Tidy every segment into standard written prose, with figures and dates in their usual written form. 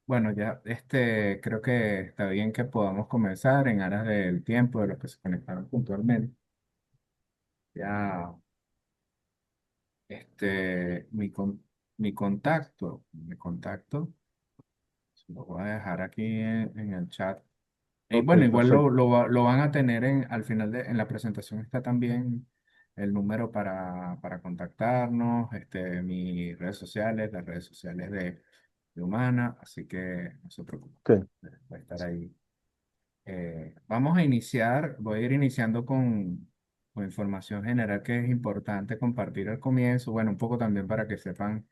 Bueno, ya creo que está bien que podamos comenzar en aras del tiempo de los que se conectaron puntualmente. Ya, este, mi, con- mi contacto, lo voy a dejar aquí en el chat. Y Ok, bueno, igual perfecto. lo van a tener al final en la presentación está también el número para contactarnos, mis redes sociales, las redes sociales de Humana, así que no se preocupen, Ok. va a estar ahí. Vamos a iniciar, voy a ir iniciando con información general que es importante compartir al comienzo, bueno, un poco también para que sepan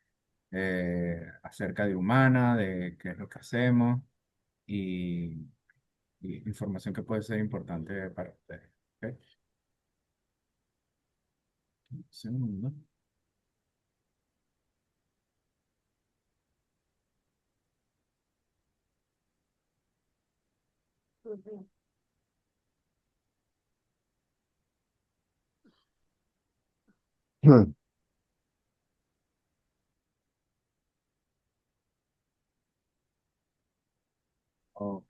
acerca de Humana, de qué es lo que hacemos y, y información que puede ser importante para ustedes. ¿Ok? Un segundo. Ok,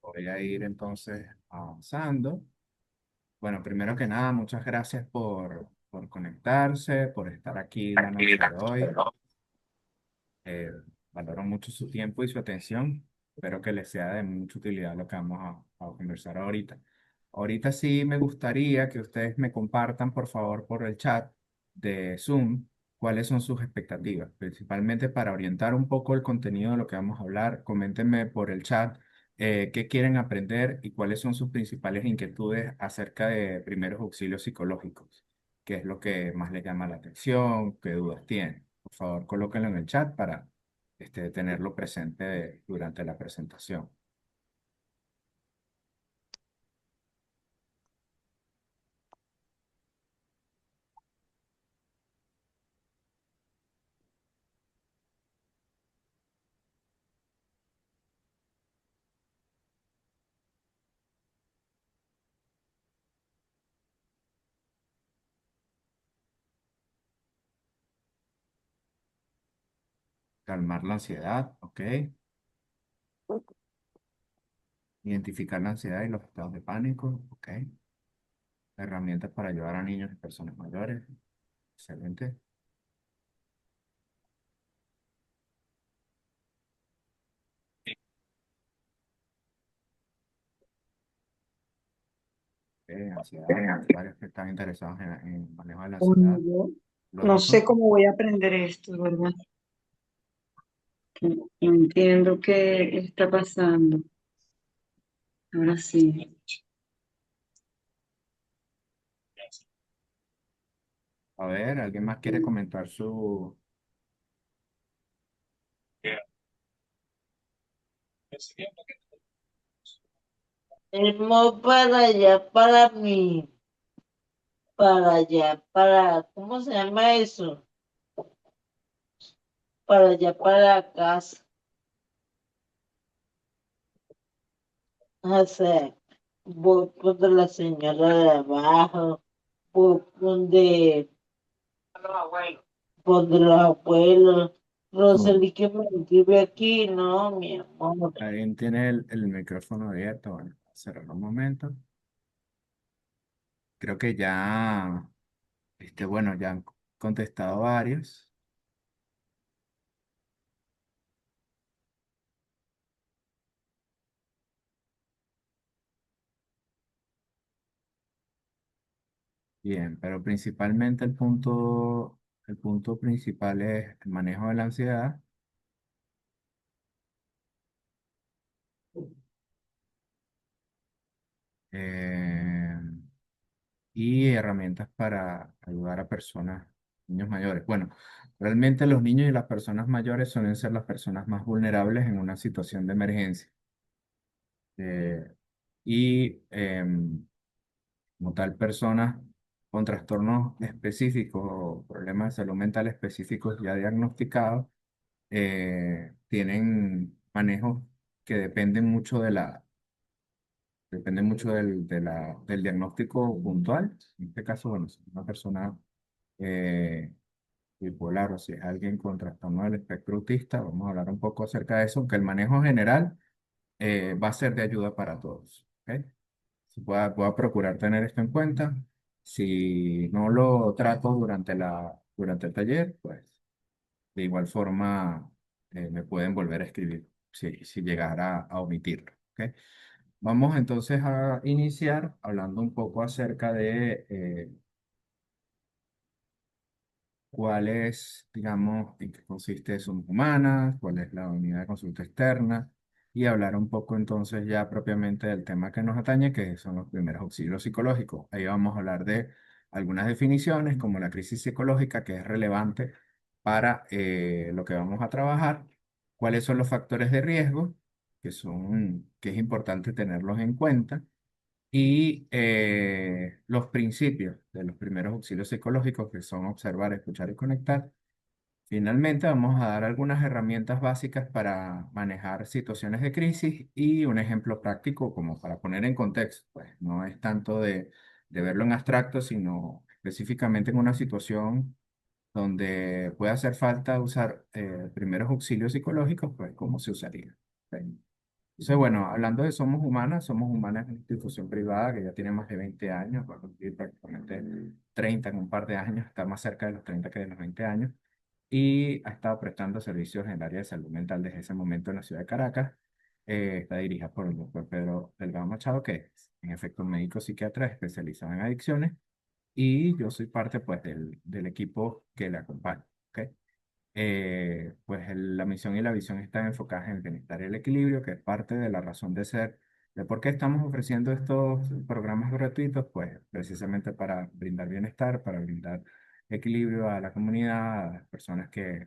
voy a ir entonces avanzando. Bueno, primero que nada, muchas gracias por conectarse, por estar aquí la noche de hoy. Eh, Valoro mucho su tiempo y su atención. Espero que les sea de mucha utilidad lo que vamos a conversar ahorita. Ahorita sí me gustaría que ustedes me compartan, por favor, por el chat de Zoom, cuáles son sus expectativas, principalmente para orientar un poco el contenido de lo que vamos a hablar. Coméntenme por el chat qué quieren aprender y cuáles son sus principales inquietudes acerca de primeros auxilios psicológicos, qué es lo que más les llama la atención, qué dudas tienen. Por favor, colóquenlo en el chat para tenerlo presente durante la presentación. Calmar la ansiedad, ¿ok? Identificar la ansiedad y los estados de pánico, ¿ok? Herramientas para ayudar a niños y personas mayores, excelente. Ansiedad, varios que están interesados en el manejo de la Bueno, ansiedad. yo no sé Lógico, cómo voy a aprender esto, ¿verdad? No entiendo qué está pasando. Ahora sí. a ver, ¿alguien más quiere comentar su... Para allá, para mí, para allá, ¿cómo se llama eso? Para allá, para casa. O sea, voy por donde la señora de abajo, voy por donde los abuelos. su- Rosely que me escribe aquí, no, mi amor. ¿Alguien tiene el micrófono abierto? Bueno, cerrar un momento. Creo que ya, bueno, ya han contestado varios. Bien, pero principalmente el punto principal es el manejo de la ansiedad eh, y herramientas para ayudar a personas, niños mayores. Bueno, realmente los niños y las personas mayores suelen ser las personas más vulnerables en una situación de emergencia. Eh, y como tal, personas con trastornos específicos o problemas de salud mental específicos ya diagnosticados tienen manejos que dependen mucho del diagnóstico puntual. En este caso, bueno, si una persona eh, bipolar o si es alguien con trastorno del espectro autista, vamos a hablar un poco acerca de eso, aunque el manejo general va a ser de ayuda para todos. ¿Ok? Voy a procurar tener esto en cuenta. Si no lo trato durante el taller, pues de igual forma me pueden volver a escribir si llegara a omitirlo. ¿Ok? Vamos entonces a iniciar hablando un poco acerca de cuál es, digamos, en qué consiste Somos Humanas, cuál es la unidad de consulta externa y hablar un poco entonces ya propiamente del tema que nos atañe, que son los primeros auxilios psicológicos. Ahí vamos a hablar de algunas definiciones como la crisis psicológica, que es relevante para lo que vamos a trabajar, cuáles son los factores de riesgo, que es importante tenerlos en cuenta y los principios de los primeros auxilios psicológicos, que son observar, escuchar y conectar. Finalmente, vamos a dar algunas herramientas básicas para manejar situaciones de crisis y un ejemplo práctico como para poner en contexto. Pues no es tanto de verlo en abstracto, sino específicamente en una situación donde puede hacer falta usar primeros auxilios psicológicos, pues cómo se usaría. ¿Ok? Entonces, bueno, hablando de Somos Humanas es una institución privada que ya tiene más de 20 años, va a cumplir prácticamente 30 en un par de años, está más cerca de los 30 que de los 20 años, y ha estado prestando servicios en el área de salud mental desde ese momento en la ciudad de Caracas. Está dirigida por el doctor Pedro Delgado Machado, que es en efecto un médico psiquiatra especializado en adicciones, y yo soy parte pues del equipo que le acompaña. ¿Ok? Pues la misión y la visión están enfocadas en el bienestar y el equilibrio, que es parte de la razón de ser de por qué estamos ofreciendo estos programas gratuitos, pues precisamente para brindar bienestar, para brindar equilibrio a la comunidad, a las personas que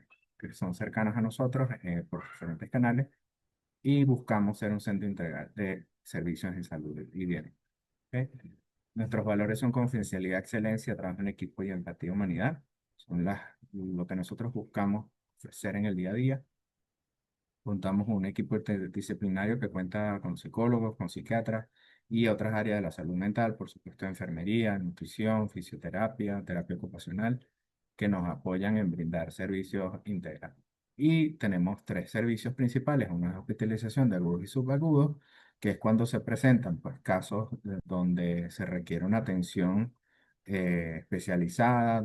son cercanas a nosotros por diferentes canales y buscamos ser un centro integral de servicios en salud y bienestar. ¿Ok? Nuestros valores son confidencialidad, excelencia, trabajo en equipo y empatía y humanidad. Son lo que nosotros buscamos ofrecer en el día a día. Contamos con un equipo interdisciplinario que cuenta con psicólogos, con psiquiatras y otras áreas de la salud mental, por supuesto, enfermería, nutrición, fisioterapia, terapia ocupacional, que nos apoyan en brindar servicios integrales. Y tenemos tres servicios principales: una es hospitalización de agudos y subagudos, que es cuando se presentan pues, casos donde se requiere una atención especializada,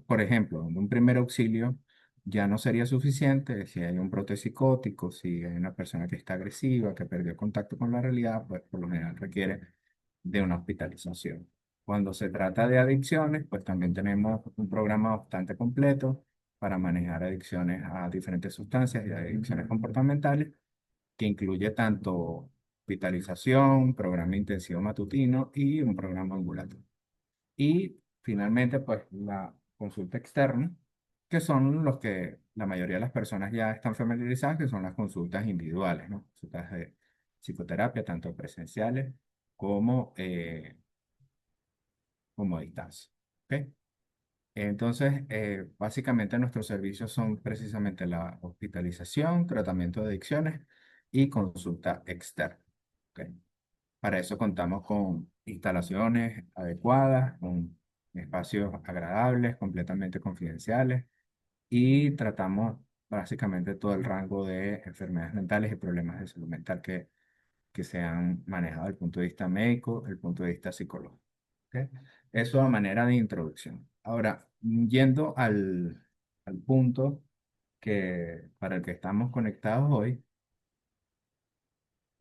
por ejemplo, donde un primer auxilio ya no sería suficiente si hay un brote psicótico, si hay una persona que está agresiva, que perdió contacto con la realidad, pues por lo general requiere de una hospitalización. Cuando se trata de adicciones, pues también tenemos un programa bastante completo para manejar adicciones a diferentes sustancias y adicciones comportamentales, que incluye tanto hospitalización, programa intensivo matutino y un programa ambulatorio. Y finalmente, pues la consulta externa, que son los que la mayoría de las personas ya están familiarizadas, que son las consultas individuales, ¿no? Consultas de psicoterapia, tanto presenciales como, como a distancia. ¿Ok? Entonces, básicamente nuestros servicios son precisamente la hospitalización, tratamiento de adicciones y consulta externa. ¿Ok? Para eso contamos con instalaciones adecuadas, con espacios agradables, completamente confidenciales y tratamos básicamente todo el rango de enfermedades mentales y problemas de salud mental que se han manejado desde el punto de vista médico, desde el punto de vista psicológico. ¿Ok? Eso a manera de introducción. Ahora, yendo al punto para el que estamos conectados hoy,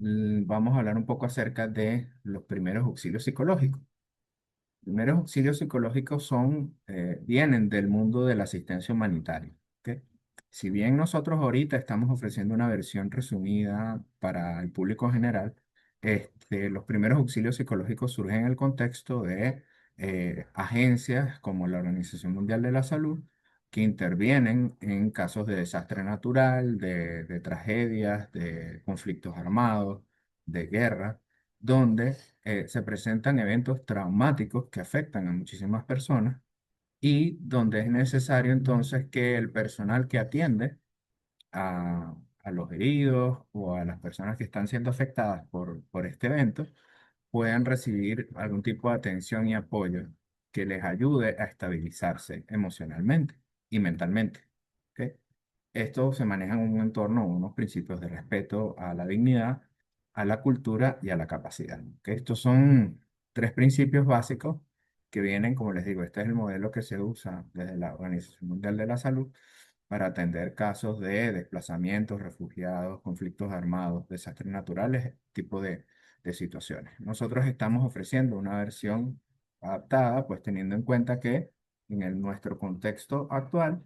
vamos a hablar un poco acerca de los primeros auxilios psicológicos. Primeros auxilios psicológicos vienen del mundo de la asistencia humanitaria. ¿Ok? Si bien nosotros ahorita estamos ofreciendo una versión resumida para el público general, los primeros auxilios psicológicos surgen en el contexto de agencias como la Organización Mundial de la Salud, que intervienen en casos de desastre natural, de tragedias, de conflictos armados, de guerra, donde se presentan eventos traumáticos que afectan a muchísimas personas y donde es necesario entonces que el personal que atiende a los heridos o a las personas que están siendo afectadas por este evento puedan recibir algún tipo de atención y apoyo que les ayude a estabilizarse emocionalmente y mentalmente. ¿Ok? Esto se maneja en un entorno, unos principios de respeto a la dignidad, a la cultura y a la capacidad. ¿Ok? Estos son tres principios básicos que vienen, como les digo, este es el modelo que se usa desde la Organización Mundial de la Salud para atender casos de desplazamientos, refugiados, conflictos armados, desastres naturales, tipo de situaciones. Nosotros estamos ofreciendo una versión adaptada, pues teniendo en cuenta que en nuestro contexto actual,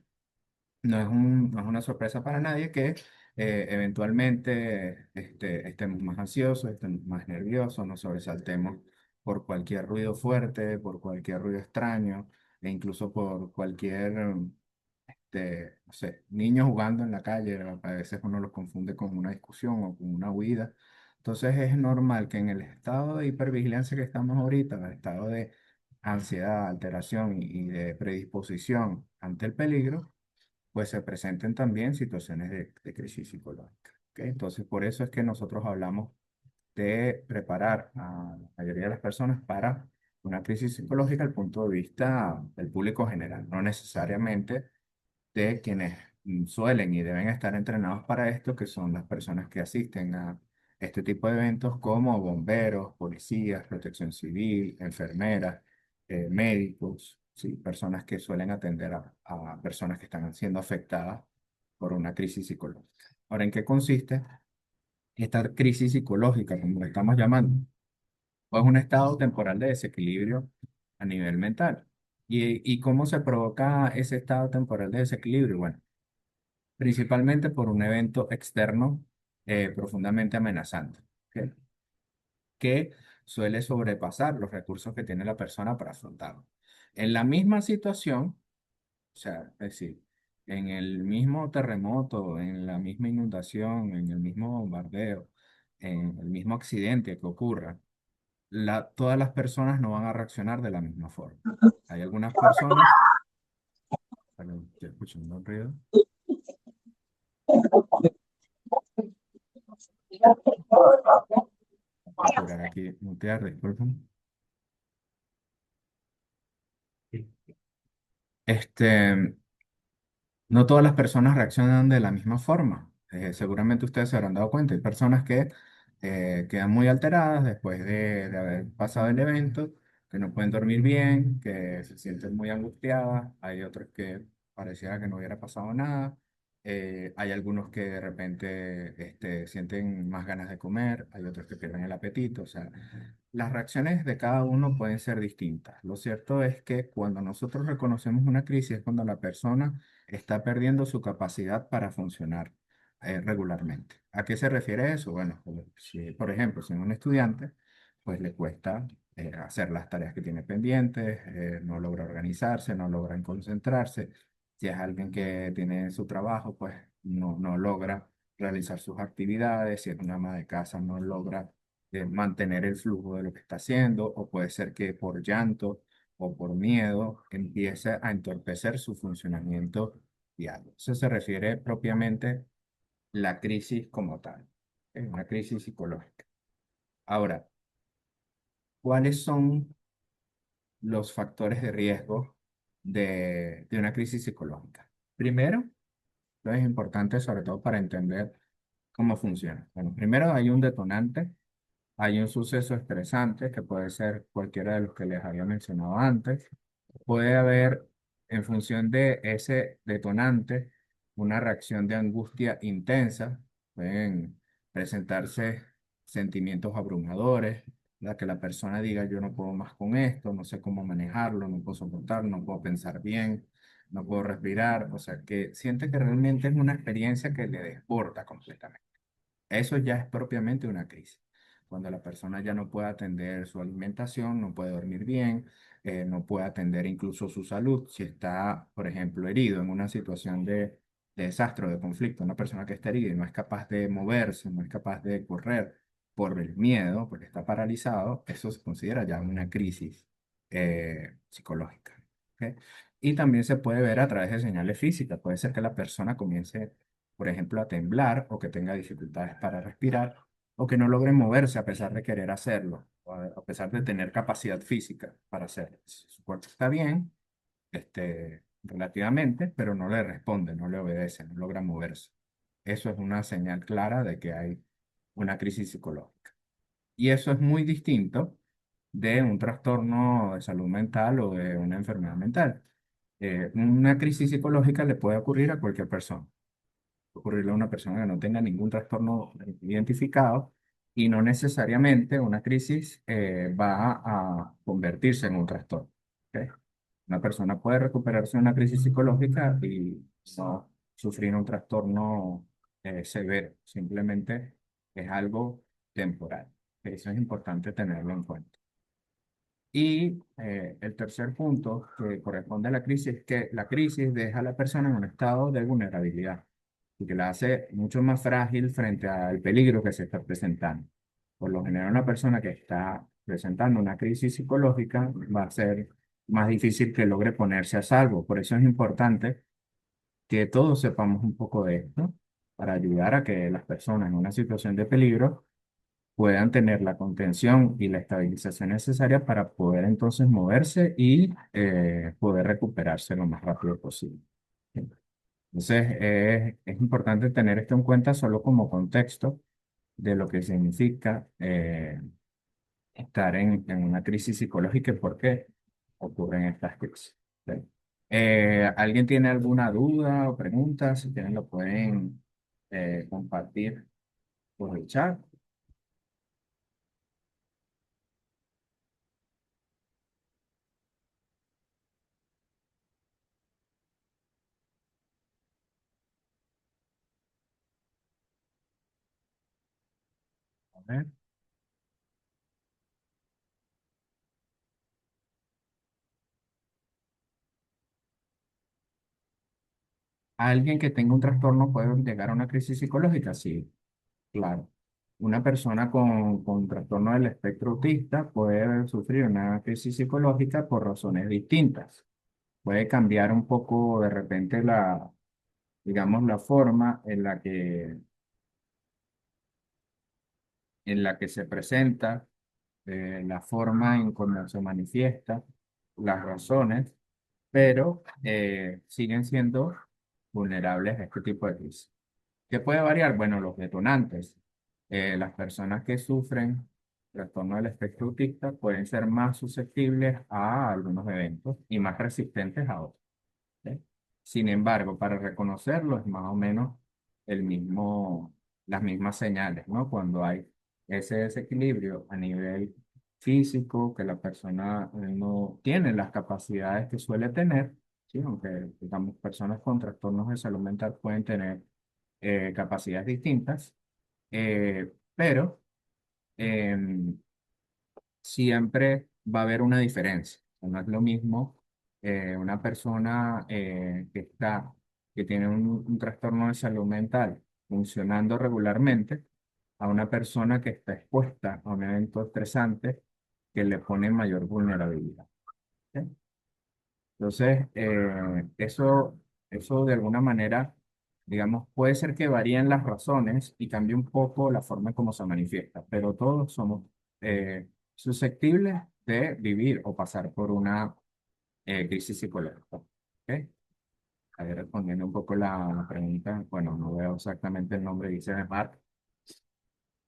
no es una sorpresa para nadie que eventualmente estemos más ansiosos, estemos más nerviosos, nos sobresaltemos por cualquier ruido fuerte, por cualquier ruido extraño, e incluso por cualquier, no sé, niños jugando en la calle. A veces uno los confunde con una discusión o con una huida. Entonces es normal que en el estado de hipervigilancia que estamos ahorita, en el estado de ansiedad, alteración y de predisposición ante el peligro, pues se presenten también situaciones de crisis psicológica. ¿Ok? Entonces, por eso es que nosotros hablamos de preparar a la mayoría de las personas para una crisis psicológica al punto de vista del público general, no necesariamente de quienes suelen y deben estar entrenados para esto, que son las personas que asisten a este tipo de eventos como bomberos, policías, protección civil, enfermeras, médicos, ¿sí? Personas que suelen atender a personas que están siendo afectadas por una crisis psicológica. Ahora, ¿en qué consiste esta crisis psicológica, como le estamos llamando? Pues un estado temporal de desequilibrio a nivel mental. ¿Y cómo se provoca ese estado temporal de desequilibrio? Bueno, principalmente por un evento externo profundamente amenazante, ¿ok? Que suele sobrepasar los recursos que tiene la persona para afrontarlo. En la misma situación, o sea, es decir, en el mismo terremoto, en la misma inundación, en el mismo bombardeo, en el mismo accidente que ocurra, todas las personas no van a reaccionar de la misma forma. Hay algunas personas, perdón, estoy escuchando un ruido, procurar aquí mutear, disculpen. Este, no todas las personas reaccionan de la misma forma. Seguramente ustedes se habrán dado cuenta. Hay personas que quedan muy alteradas después de haber pasado el evento, que no pueden dormir bien, que se sienten muy angustiadas. Hay otros que pareciera que no hubiera pasado nada. Hay algunos que de repente sienten más ganas de comer. Hay otros que pierden el apetito. O sea, las reacciones de cada uno pueden ser distintas. Lo cierto es que cuando nosotros reconocemos una crisis es cuando la persona está perdiendo su capacidad para funcionar regularmente. ¿A qué se refiere eso? Bueno, pues, si, por ejemplo, si es un estudiante, pues le cuesta hacer las tareas que tiene pendientes, no logra organizarse, no logra concentrarse. Si es alguien que tiene su trabajo, pues no logra realizar sus actividades. Si es una ama de casa, no logra mantener el flujo de lo que está haciendo, o puede ser que por llanto o por miedo empiece a entorpecer su funcionamiento diario. Eso se refiere propiamente la crisis como tal, es una crisis psicológica. Ahora, ¿cuáles son los factores de riesgo de una crisis psicológica? Primero, lo es importante sobre todo para entender cómo funciona. Bueno, primero hay un detonante. Hay un suceso estresante que puede ser cualquiera de los que les había mencionado antes. Puede haber, en función de ese detonante, una reacción de angustia intensa. Pueden presentarse sentimientos abrumadores, la que la persona diga yo no puedo más con esto, no sé cómo manejarlo, no puedo soportarlo, no puedo pensar bien, no puedo respirar. O sea, que siente que realmente es una experiencia que le desborda completamente. Eso ya es propiamente una crisis. Cuando la persona ya no puede atender su alimentación, no puede dormir bien, no puede atender incluso su salud. Si está, por ejemplo, herido en una situación de desastre o de conflicto, una persona que está herida y no es capaz de moverse, no es capaz de correr por el miedo, porque está paralizado, eso se considera ya una crisis psicológica. ¿Ok? Y también se puede ver a través de señales físicas. Puede ser que la persona comience, por ejemplo, a temblar, o que tenga dificultades para respirar, o que no logre moverse a pesar de querer hacerlo. a pesar de tener capacidad física para hacerlo. Su cuerpo está bien, relativamente, pero no le responde, no le obedece, no logra moverse. Eso es una señal clara de que hay una crisis psicológica. Y eso es muy distinto de un trastorno de salud mental o de una enfermedad mental. Una crisis psicológica le puede ocurrir a cualquier persona. Puede ocurrirle a una persona que no tenga ningún trastorno identificado y no necesariamente una crisis va a convertirse en un trastorno. ¿Ok? Una persona puede recuperarse de una crisis psicológica y no sufrir un trastorno severo. Simplemente es algo temporal. Eso es importante tenerlo en cuenta. Y el tercer punto que corresponde a la crisis es que la crisis deja a la persona en un estado de vulnerabilidad y que la hace mucho más frágil frente al peligro que se está presentando. Por lo general, una persona que está presentando una crisis psicológica va a ser más difícil que logre ponerse a salvo. Por eso es importante que todos sepamos un poco de esto para ayudar a que las personas en una situación de peligro puedan tener la contención y la estabilización necesaria para poder entonces moverse y poder recuperarse lo más rápido posible. Entonces, es importante tener esto en cuenta solo como contexto de lo que significa estar en una crisis psicológica y por qué ocurren estas crisis. ¿Sí? ¿Alguien tiene alguna duda o pregunta? Si tienen, lo pueden compartir por el chat. A ver. ¿Alguien que tenga un trastorno puede llegar a una crisis psicológica? Sí, claro. Una persona con trastorno del espectro autista puede sufrir una crisis psicológica por razones distintas. Puede cambiar un poco de repente digamos, la forma en la que se presenta, la forma en cómo se manifiesta, las razones, pero siguen siendo vulnerables a este tipo de crisis. ¿Qué puede variar? Bueno, los detonantes. Las personas que sufren trastorno del espectro autista pueden ser más susceptibles a algunos eventos y más resistentes a otros. ¿Sí? Sin embargo, para reconocerlo es más o menos las mismas señales, ¿no? Cuando hay ese desequilibrio a nivel físico, que la persona no tiene las capacidades que suele tener, ¿sí? Aunque, digamos, personas con trastornos de salud mental pueden tener capacidades distintas, pero em, siempre va a haber una diferencia. No es lo mismo una persona que tiene un trastorno de salud mental funcionando regularmente a una persona que está expuesta a un evento estresante que le pone mayor vulnerabilidad. ¿Ok? Entonces, eso de alguna manera, digamos, puede ser que varíen las razones y cambie un poco la forma en cómo se manifiesta, pero todos somos susceptibles de vivir o pasar por una crisis psicológica. ¿Ok? Ahí respondiendo un poco la pregunta, bueno, no veo exactamente el nombre, dice Mark,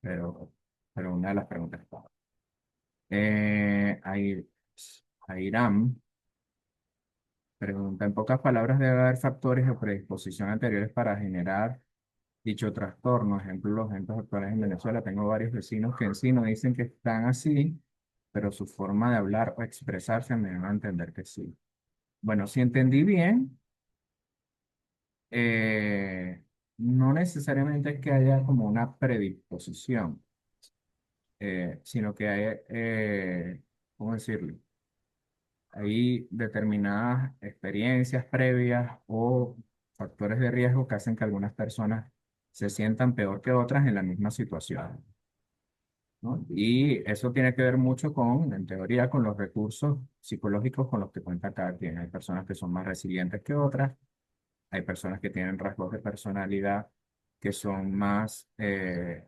pero, pero una de las preguntas está. Ahí, Airam. Pregunta, en pocas palabras, debe haber factores o predisposición anteriores para generar dicho trastorno. Ejemplo, los ejemplos actuales en Venezuela. Tengo varios vecinos que en sí no dicen que están así, pero su forma de hablar o expresarse me dan a entender que sí. Bueno, si entendí bien, eh, no necesariamente es que haya como una predisposición, sino que hay, ¿cómo decirlo? Hay determinadas experiencias previas o factores de riesgo que hacen que algunas personas se sientan peor que otras en la misma situación, ¿no? Y eso tiene que ver mucho con, en teoría, con los recursos psicológicos con los que cuenta cada quien. Hay personas que son más resilientes que otras, hay personas que tienen rasgos de personalidad que son más eh,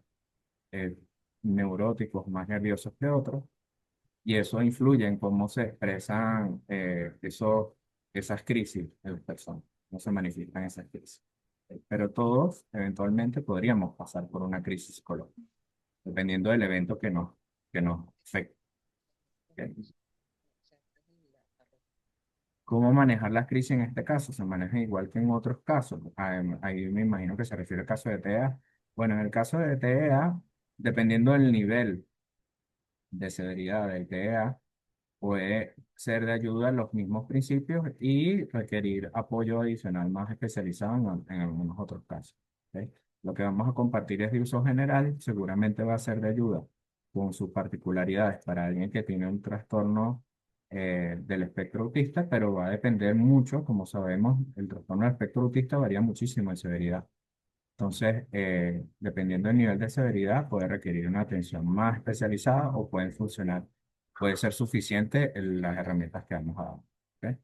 neuróticos, más nerviosos que otros. y eso influye en cómo se expresan esas crisis en las personas, cómo se manifiestan esas crisis. Pero todos eventualmente podríamos pasar por una crisis psicológica, dependiendo del evento que nos afecte. ¿Ok? ¿Cómo manejar las crisis en este caso? Se maneja igual que en otros casos. Ahí me imagino que se refiere al caso de TEA. Bueno, en el caso de TEA, dependiendo del nivel de severidad del TEA, puede ser de ayuda en los mismos principios y requerir apoyo adicional más especializado en algunos otros casos. ¿Ok? Lo que vamos a compartir es de uso general, seguramente va a ser de ayuda con sus particularidades para alguien que tiene un trastorno del espectro autista, pero va a depender mucho, como sabemos, el trastorno del espectro autista varía muchísimo en severidad. Entonces, dependiendo del nivel de severidad, puede requerir una atención más especializada o pueden funcionar, puede ser suficiente las herramientas que vamos a dar. ¿Ok?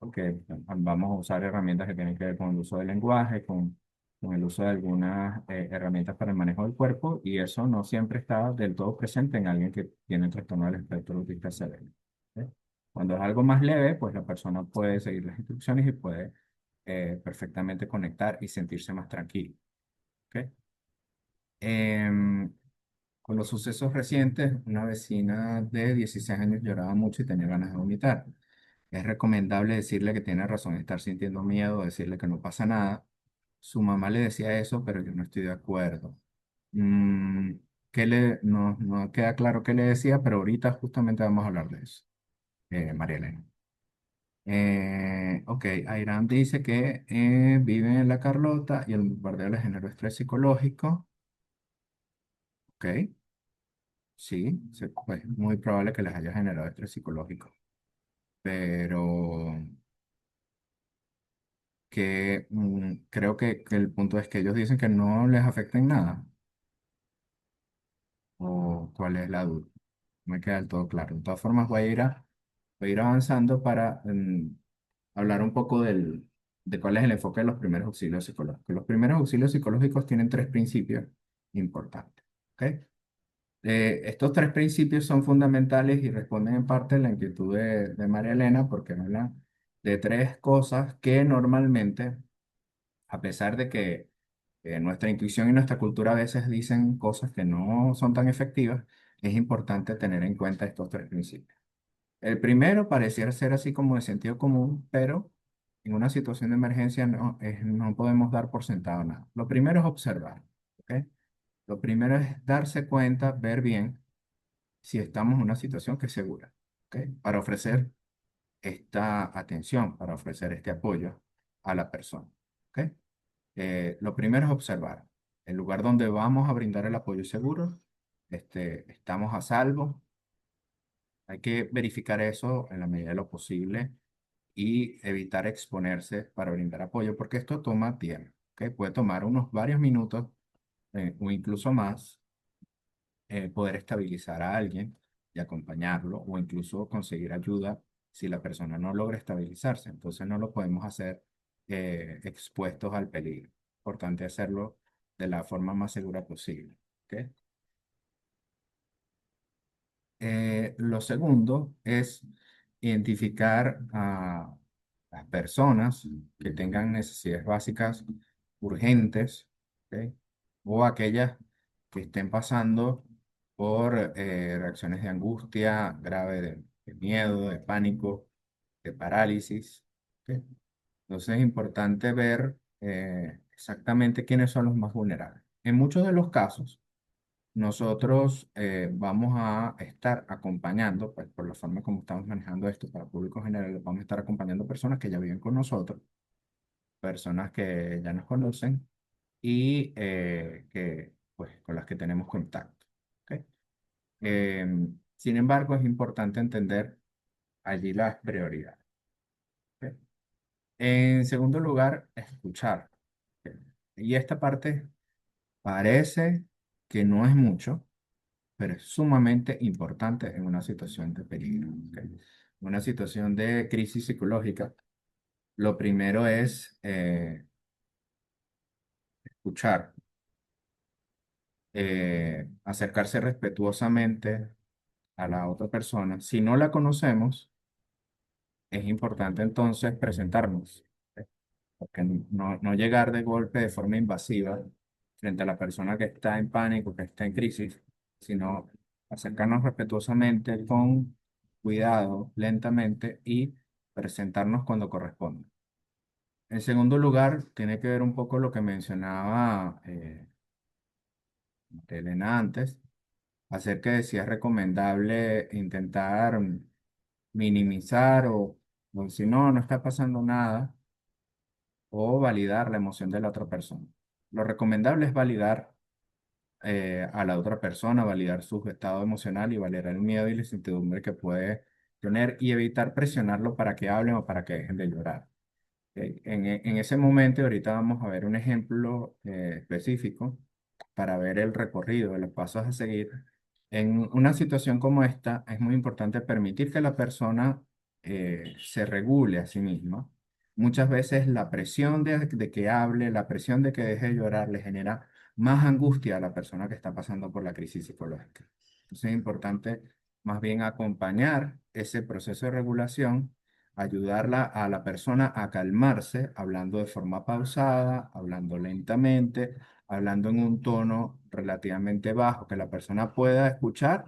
Porque vamos a usar herramientas que tienen que ver con el uso del lenguaje, con el uso de algunas herramientas para el manejo del cuerpo, y eso no siempre está del todo presente en alguien que tiene trastorno del espectro autista severo. ¿Ok? Cuando es algo más leve, pues la persona puede seguir las instrucciones y puede perfectamente conectar y sentirse más tranquilo. ¿Ok? Em, con los sucesos recientes, una vecina de 16 años lloraba mucho y tenía ganas de vomitar. Es recomendable decirle que tiene razón de estar sintiendo miedo, decirle que no pasa nada. Su mamá le decía eso, pero yo no estoy de acuerdo. Mm, no queda claro qué le decía, pero ahorita justamente vamos a hablar de eso, María Elena. Ok, Airam dice que vive en la Carlota y el bombardeo le generó estrés psicológico. Ok. Sí, pues, es muy probable que les haya generado estrés psicológico, pero creo que el punto es que ellos dicen que no les afecta en nada. ¿O cuál es la duda? No me queda del todo claro. De todas formas, voy a ir avanzando para hablar un poco de cuál es el enfoque de los primeros auxilios psicológicos. Los primeros auxilios psicológicos tienen tres principios importantes. ¿Ok? Estos tres principios son fundamentales y responden en parte a la inquietud de María Elena, porque hablan de tres cosas que normalmente, a pesar de que nuestra intuición y nuestra cultura a veces dicen cosas que no son tan efectivas, es importante tener en cuenta estos tres principios. El primero pareciera ser así como de sentido común, pero en una situación de emergencia no podemos dar por sentado nada. Lo primero es observar. ¿Ok? Lo primero es darse cuenta, ver bien si estamos en una situación que es segura, ¿ok? Para ofrecer esta atención, para ofrecer este apoyo a la persona, ¿ok? Lo primero es observar el lugar donde vamos a brindar el apoyo seguro, estamos a salvo. Hay que verificar eso en la medida de lo posible y evitar exponerse para brindar apoyo, porque esto toma tiempo, ¿ok? Puede tomar unos varios minutos o incluso más poder estabilizar a alguien y acompañarlo o incluso conseguir ayuda si la persona no logra estabilizarse. Entonces no lo podemos hacer expuestos al peligro. Importante hacerlo de la forma más segura posible. ¿Ok? Lo segundo es identificar a las personas que tengan necesidades básicas urgentes, ¿ok? O aquellas que estén pasando por reacciones de angustia grave, de miedo, de pánico, de parálisis. ¿Ok? Entonces es importante ver exactamente quiénes son los más vulnerables. En muchos de los casos, nosotros vamos a estar acompañando, pues por la forma como estamos manejando esto para público general, vamos a estar acompañando personas que ya viven con nosotros, personas que ya nos conocen y pues, con las que tenemos contacto. ¿Ok? Sin embargo, es importante entender allí las prioridades. ¿Ok? En segundo lugar, escuchar. ¿Ok? Y esta parte parece que no es mucho, pero es sumamente importante en una situación de peligro. ¿Ok? Una situación de crisis psicológica, lo primero es escuchar, acercarse respetuosamente a la otra persona. Si no la conocemos, es importante entonces presentarnos, ¿eh? Porque no llegar de golpe de forma invasiva frente a la persona que está en pánico, que está en crisis, sino acercarnos respetuosamente, con cuidado, lentamente y presentarnos cuando corresponde. En segundo lugar, tiene que ver un poco lo que mencionaba Elena antes, acerca de si es recomendable intentar minimizar o si no está pasando nada, o validar la emoción de la otra persona. Lo recomendable es validar a la otra persona, validar su estado emocional y validar el miedo y la incertidumbre que puede tener y evitar presionarlo para que hablen o para que dejen de llorar. Ok, en ese momento, y ahorita vamos a ver un ejemplo específico para ver el recorrido de los pasos a seguir. En una situación como esta, es muy importante permitir que la persona se regule a sí misma. Muchas veces la presión de que hable, la presión de que deje de llorar le genera más angustia a la persona que está pasando por la crisis psicológica. Entonces es importante más bien acompañar ese proceso de regulación, ayudarla a la persona a calmarse, hablando de forma pausada, hablando lentamente, hablando en un tono relativamente bajo, que la persona pueda escuchar,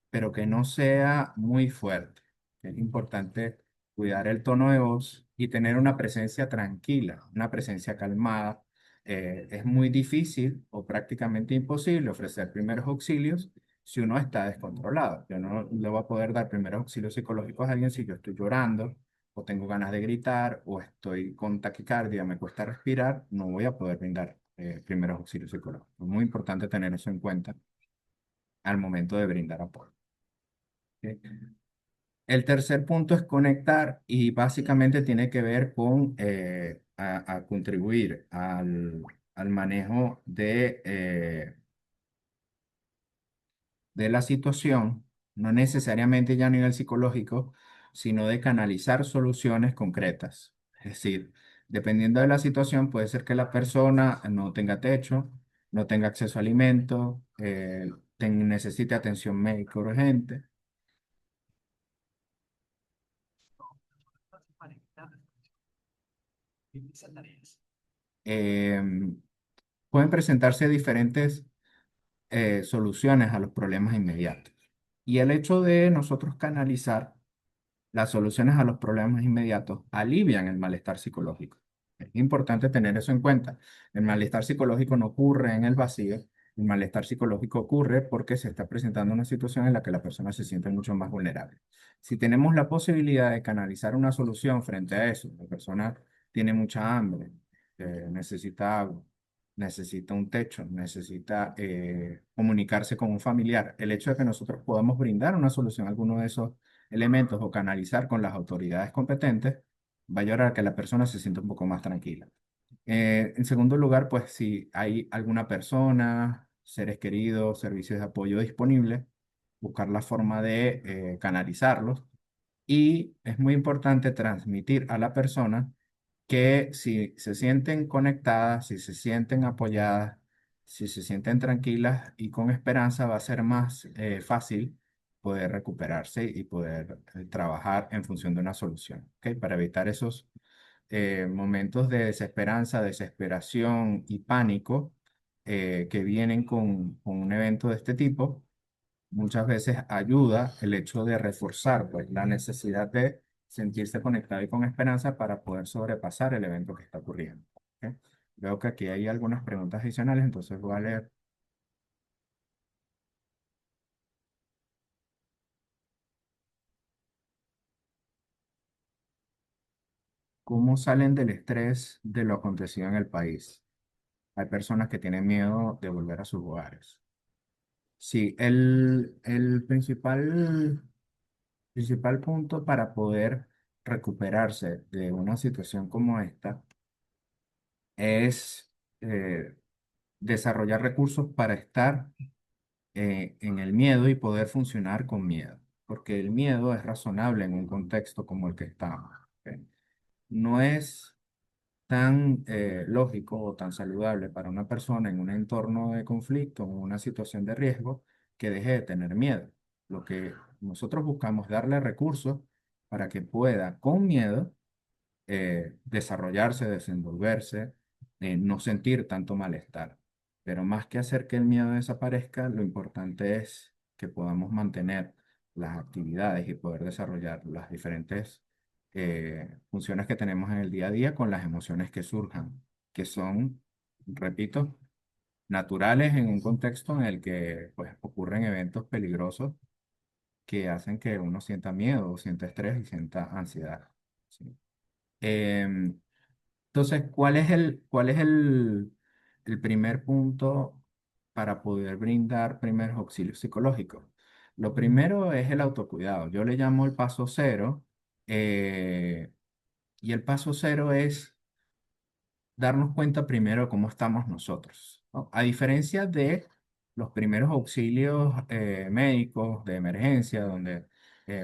pero que no sea muy fuerte. Es importante cuidar el tono de voz y tener una presencia tranquila, una presencia calmada. Es muy difícil o prácticamente imposible ofrecer primeros auxilios si uno está descontrolado. Yo no le voy a poder dar primeros auxilios psicológicos a alguien si yo estoy llorando o tengo ganas de gritar, o estoy con taquicardia, me cuesta respirar, no voy a poder brindar primeros auxilios psicológicos. Es muy importante tener eso en cuenta al momento de brindar apoyo. ¿Ok? El tercer punto es conectar y básicamente tiene que ver con a contribuir al manejo de la situación, no necesariamente ya a nivel psicológico, sino de canalizar soluciones concretas. Es decir, dependiendo de la situación, puede ser que la persona no tenga techo, no tenga acceso a alimentos, necesite atención médica urgente. Em, Pueden presentarse diferentes soluciones a los problemas inmediatos. Y el hecho de nosotros canalizar las soluciones a los problemas inmediatos alivian el malestar psicológico. Es importante tener eso en cuenta. El malestar psicológico no ocurre en el vacío. El malestar psicológico ocurre porque se está presentando una situación en la que la persona se siente mucho más vulnerable. Si tenemos la posibilidad de canalizar una solución frente a eso, la persona tiene mucha hambre, necesita agua, necesita un techo, necesita comunicarse con un familiar. El hecho de que nosotros podamos brindar una solución a alguno de esos elementos o canalizar con las autoridades competentes, va a ayudar a que la persona se sienta un poco más tranquila. En segundo lugar, pues si hay alguna persona, seres queridos, servicios de apoyo disponibles, buscar la forma de canalizarlos. Y es muy importante transmitir a la persona que si se sienten conectadas, si se sienten apoyadas, si se sienten tranquilas y con esperanza, va a ser más fácil poder recuperarse y poder trabajar en función de una solución, ¿ok? Para evitar esos momentos de desesperanza, desesperación y pánico que vienen con un evento de este tipo. Muchas veces ayuda el hecho de reforzar pues, la necesidad de sentirse conectado y con esperanza para poder sobrepasar el evento que está ocurriendo. ¿Ok? Veo que aquí hay algunas preguntas adicionales, entonces voy a leer. ¿Cómo salen del estrés de lo acontecido en el país? Hay personas que tienen miedo de volver a sus hogares. Sí, el principal punto para poder recuperarse de una situación como esta es desarrollar recursos para estar en el miedo y poder funcionar con miedo, porque el miedo es razonable en un contexto como el que estamos. ¿Ok? No es tan lógico o tan saludable para una persona en un entorno de conflicto o una situación de riesgo que deje de tener miedo. Lo que nosotros buscamos darle recursos para que pueda, con miedo, desarrollarse, desenvolverse, no sentir tanto malestar. Pero más que hacer que el miedo desaparezca, lo importante es que podamos mantener las actividades y poder desarrollar las diferentes funciones que tenemos en el día a día con las emociones que surjan, que son, repito, naturales en un contexto en el que pues, ocurren eventos peligrosos que hacen que uno sienta miedo, sienta estrés y sienta ansiedad. ¿Sí? Em, entonces, ¿cuál es el primer punto para poder brindar primeros auxilios psicológicos? Lo primero es el autocuidado. Yo le llamo el paso cero, eh, y el paso cero es darnos cuenta primero de cómo estamos nosotros, ¿no? A diferencia de los primeros auxilios médicos de emergencia, donde,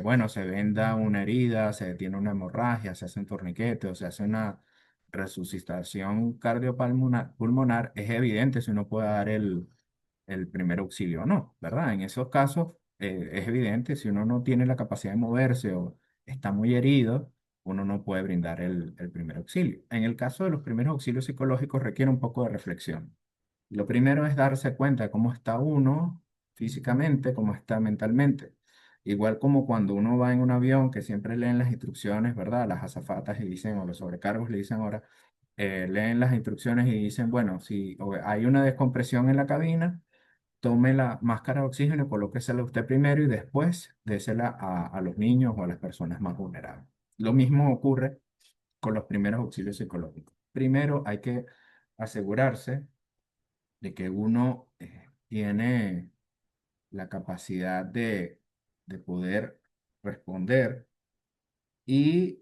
bueno, se venda una herida, se detiene una hemorragia, se hace un torniquete o se hace una resucitación cardiopulmonar, es evidente si uno puede dar el primer auxilio o no, ¿verdad? En esos casos es evidente si uno no tiene la capacidad de moverse o está muy herido, uno no puede brindar el primer auxilio. En el caso de los primeros auxilios psicológicos requiere un poco de reflexión. Lo primero es darse cuenta de cómo está uno físicamente, cómo está mentalmente. Igual como cuando uno va en un avión que siempre leen las instrucciones, ¿verdad? Las azafatas y dicen, o los sobrecargos le dicen ahora, leen las instrucciones y dicen, bueno, si hay una descompresión en la cabina, tome la máscara de oxígeno, colóquesela usted primero y después désela a los niños o a las personas más vulnerables. Lo mismo ocurre con los primeros auxilios psicológicos. Primero hay que asegurarse de que uno tiene la capacidad de poder responder y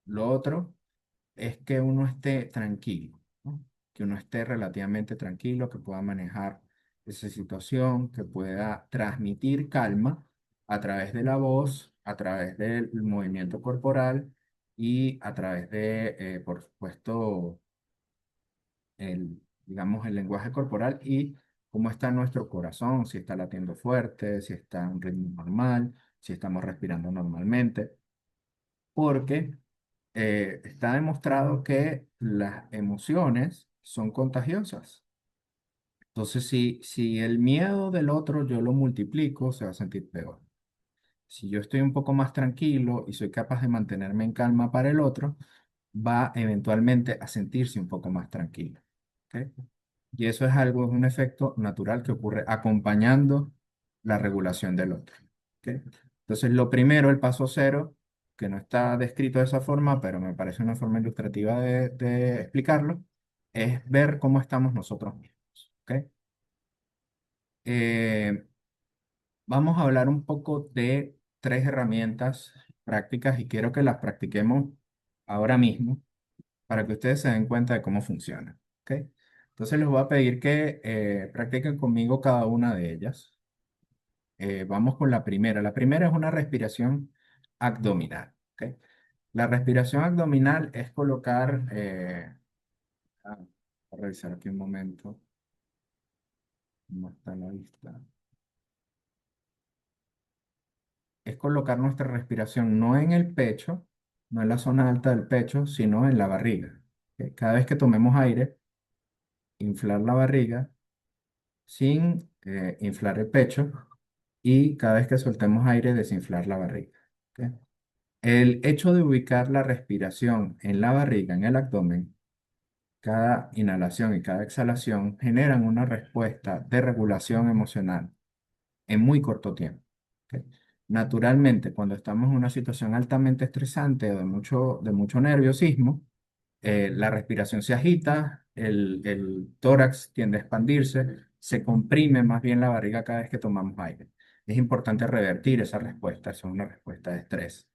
lo otro es que uno esté tranquilo, ¿no? Que uno esté relativamente tranquilo, que pueda manejar esa situación, que pueda transmitir calma a través de la voz, a través del movimiento corporal y a través de, por supuesto, digamos, el lenguaje corporal y cómo está nuestro corazón, si está latiendo fuerte, si está a un ritmo normal, si estamos respirando normalmente, porque está demostrado que las emociones son contagiosas. Entonces, si el miedo del otro yo lo multiplico, se va a sentir peor. Si yo estoy un poco más tranquilo y soy capaz de mantenerme en calma para el otro, va eventualmente a sentirse un poco más tranquilo. ¿Ok? Y eso es algo, es un efecto natural que ocurre acompañando la regulación del otro. ¿Ok? Entonces, lo primero, el paso cero, que no está descrito de esa forma, pero me parece una forma ilustrativa de explicarlo, es ver cómo estamos nosotros mismos. ¿Ok? Eh, Vamos a hablar un poco de tres herramientas prácticas y quiero que las practiquemos ahora mismo para que ustedes se den cuenta de cómo funciona. ¿Ok? Entonces les voy a pedir que practiquen conmigo cada una de ellas. Vamos con la primera. La primera es una respiración abdominal. ¿Ok? La respiración abdominal es colocar, voy a revisar aquí un momento, cómo está la vista. Es colocar nuestra respiración no en el pecho, no en la zona alta del pecho, sino en la barriga. ¿Ok? Cada vez que tomemos aire, inflar la barriga sin inflar el pecho y cada vez que soltemos aire, desinflar la barriga. ¿Ok? El hecho de ubicar la respiración en la barriga, en el abdomen, cada inhalación y cada exhalación generan una respuesta de regulación emocional en muy corto tiempo. ¿Ok? Naturalmente, cuando estamos en una situación altamente estresante o de mucho nerviosismo, la respiración se agita, el tórax tiende a expandirse, se comprime más bien la barriga cada vez que tomamos aire. Es importante revertir esa respuesta, esa es una respuesta de estrés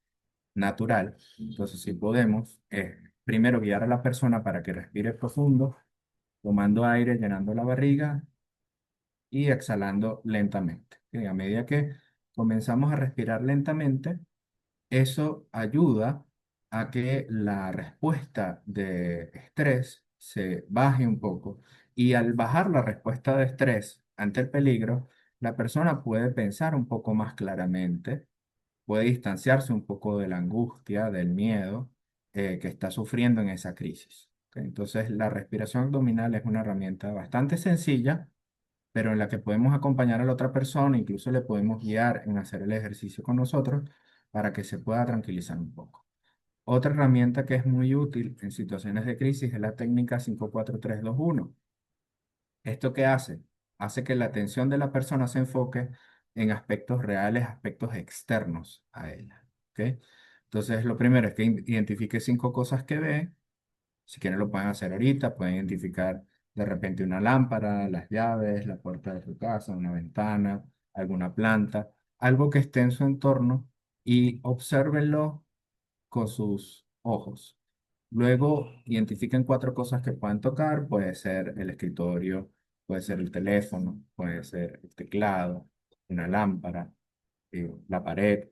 natural. Entonces, si podemos, primero guiar a la persona para que respire profundo, tomando aire, llenando la barriga y exhalando lentamente. Y a medida que comenzamos a respirar lentamente, eso ayuda a que la respuesta de estrés se baje un poco y al bajar la respuesta de estrés ante el peligro, la persona puede pensar un poco más claramente, puede distanciarse un poco de la angustia, del miedo que está sufriendo en esa crisis. ¿Ok? Entonces, la respiración abdominal es una herramienta bastante sencilla, pero en la que podemos acompañar a la otra persona, incluso le podemos guiar en hacer el ejercicio con nosotros para que se pueda tranquilizar un poco. Otra herramienta que es muy útil en situaciones de crisis es la técnica 5-4-3-2-1. ¿Esto qué hace? Hace que la atención de la persona se enfoque en aspectos reales, aspectos externos a ella. ¿Ok? Entonces, lo primero es que identifique 5 cosas que ve. Si quieren lo pueden hacer ahorita, pueden identificar de repente una lámpara, las llaves, la puerta de su casa, una ventana, alguna planta, algo que esté en su entorno y obsérvenlo con sus ojos. Luego identifiquen 4 cosas que puedan tocar, puede ser el escritorio, puede ser el teléfono, puede ser el teclado, una lámpara, la pared.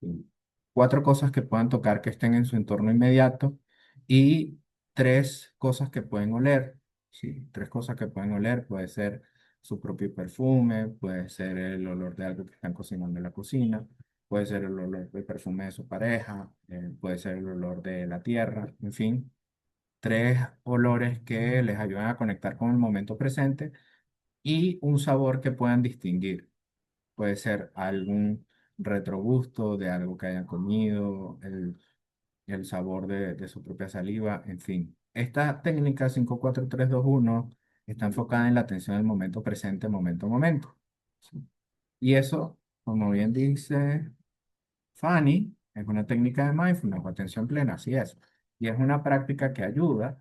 y 4 cosas que puedan tocar que estén en su entorno inmediato y 3 cosas que pueden oler. Sí, 3 cosas que pueden oler, puede ser su propio perfume, puede ser el olor de algo que están cocinando en la cocina, puede ser el olor del perfume de su pareja, puede ser el olor de la tierra, en fin, 3 olores que les ayudan a conectar con el momento presente y un sabor que puedan distinguir. Puede ser algún retrogusto de algo que hayan comido, el sabor de su propia saliva, en fin. Esta técnica 5-4-3-2-1 está enfocada en la atención del momento presente, momento a momento. ¿Sí? Y eso, como bien dice Fanny, es una técnica de mindfulness o atención plena, así es. Y es una práctica que ayuda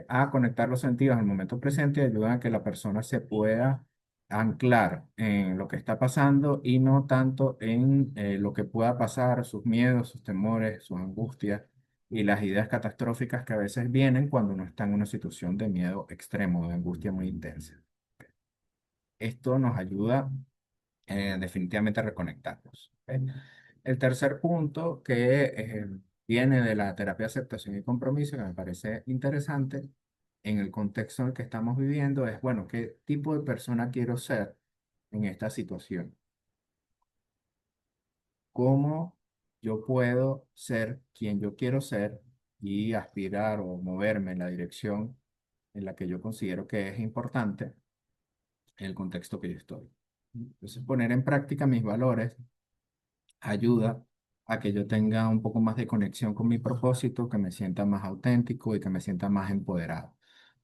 a conectar los sentidos al momento presente y ayuda a que la persona se pueda anclar en lo que está pasando y no tanto en lo que pueda pasar, sus miedos, sus temores, sus angustias y las ideas catastróficas que a veces vienen cuando uno está en una situación de miedo extremo, de angustia muy intensa. Esto nos ayuda definitivamente a reconectarnos. ¿Ok? El tercer punto que viene de la terapia de aceptación y compromiso, que me parece interesante en el contexto en el que estamos viviendo, es, bueno, ¿qué tipo de persona quiero ser en esta situación? ¿Cómo yo puedo ser quien yo quiero ser y aspirar o moverme en la dirección en la que yo considero que es importante en el contexto que yo estoy? Entonces, poner en práctica mis valores ayuda a que yo tenga un poco más de conexión con mi propósito, que me sienta más auténtico y que me sienta más empoderado.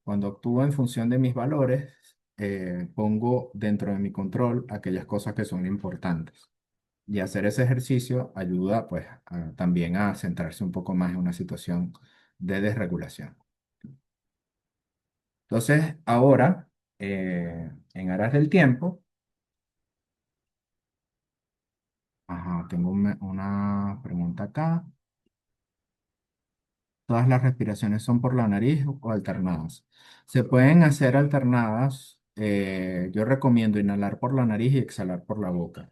Cuando actúo en función de mis valores, pongo dentro de mi control aquellas cosas que son importantes. Y hacer ese ejercicio ayuda pues también a centrarse un poco más en una situación de desregulación. Entonces, ahora, en aras del tiempo, ajá, tengo una pregunta acá. Todas las respiraciones son por la nariz o alternadas. Se pueden hacer alternadas. Yo recomiendo inhalar por la nariz y exhalar por la boca.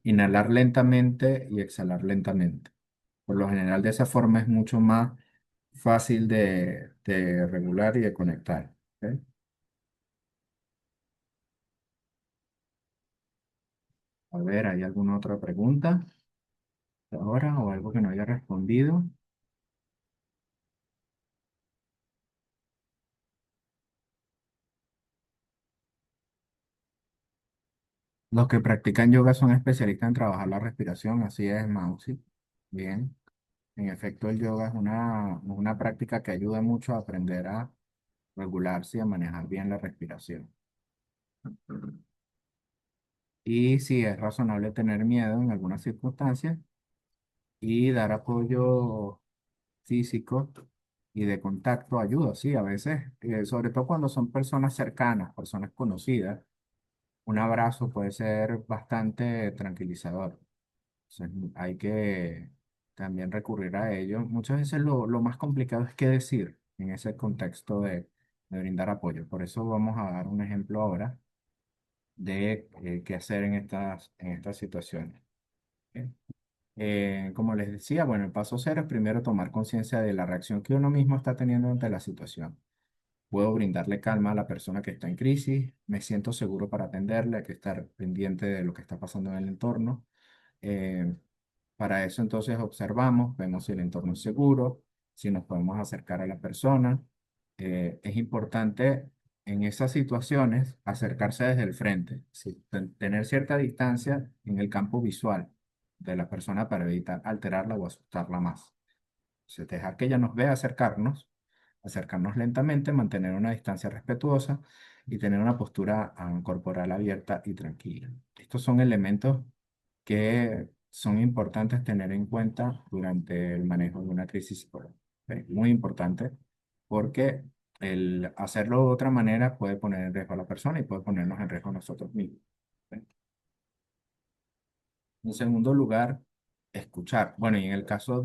Inhalar lentamente y exhalar lentamente. Por lo general, de esa forma es mucho más fácil de regular y de conectar. ¿Ok? A ver, ¿hay alguna otra pregunta ahora o algo que no haya respondido? Los que practican yoga son especialistas en trabajar la respiración, así es, Mausi. Bien. En efecto, el yoga es una práctica que ayuda mucho a aprender a regularse y a manejar bien la respiración. Y sí, es razonable tener miedo en algunas circunstancias y dar apoyo físico y de contacto ayuda, sí, a veces, sobre todo cuando son personas cercanas, personas conocidas, un abrazo puede ser bastante tranquilizador. Entonces, hay que también recurrir a ello. Muchas veces lo más complicado es qué decir en ese contexto de brindar apoyo. Por eso vamos a dar un ejemplo ahora de qué hacer en estas situaciones. ¿Ok? Como les decía, bueno, el paso cero es primero tomar conciencia de la reacción que uno mismo está teniendo ante la situación. Puedo brindarle calma a la persona que está en crisis, me siento seguro para atenderle, hay que estar pendiente de lo que está pasando en el entorno. Eh, para eso entonces observamos, vemos si el entorno es seguro, si nos podemos acercar a la persona. Es importante en esas situaciones acercarse desde el frente, sí, tener cierta distancia en el campo visual de la persona para evitar alterarla o asustarla más. Se deja que ella nos vea acercarnos lentamente, mantener una distancia respetuosa y tener una postura corporal abierta y tranquila. Estos son elementos que son importantes tener en cuenta durante el manejo de una crisis psicológica. ¿Ok? Muy importante porque el hacerlo de otra manera puede poner en riesgo a la persona y puede ponernos en riesgo a nosotros mismos. ¿Ok? En segundo lugar, escuchar. Bueno, y en el caso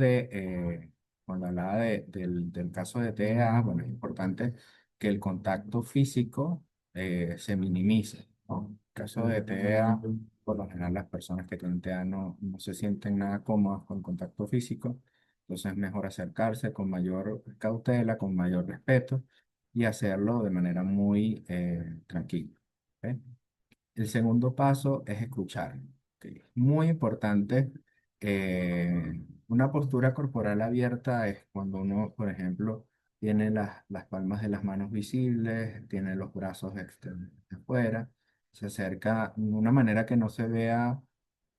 cuando hablaba del caso de TEA, bueno, es importante que el contacto físico se minimice, ¿no? En el caso de TEA, por lo general las personas que tienen TEA no se sienten nada cómodas con contacto físico, entonces es mejor acercarse con mayor cautela, con mayor respeto y hacerlo de manera muy tranquila. ¿Ok? El segundo paso es escuchar. ¿Ok? Muy importante. Una postura corporal abierta es cuando uno, por ejemplo, tiene las palmas de las manos visibles, tiene los brazos afuera, se acerca de una manera que no se vea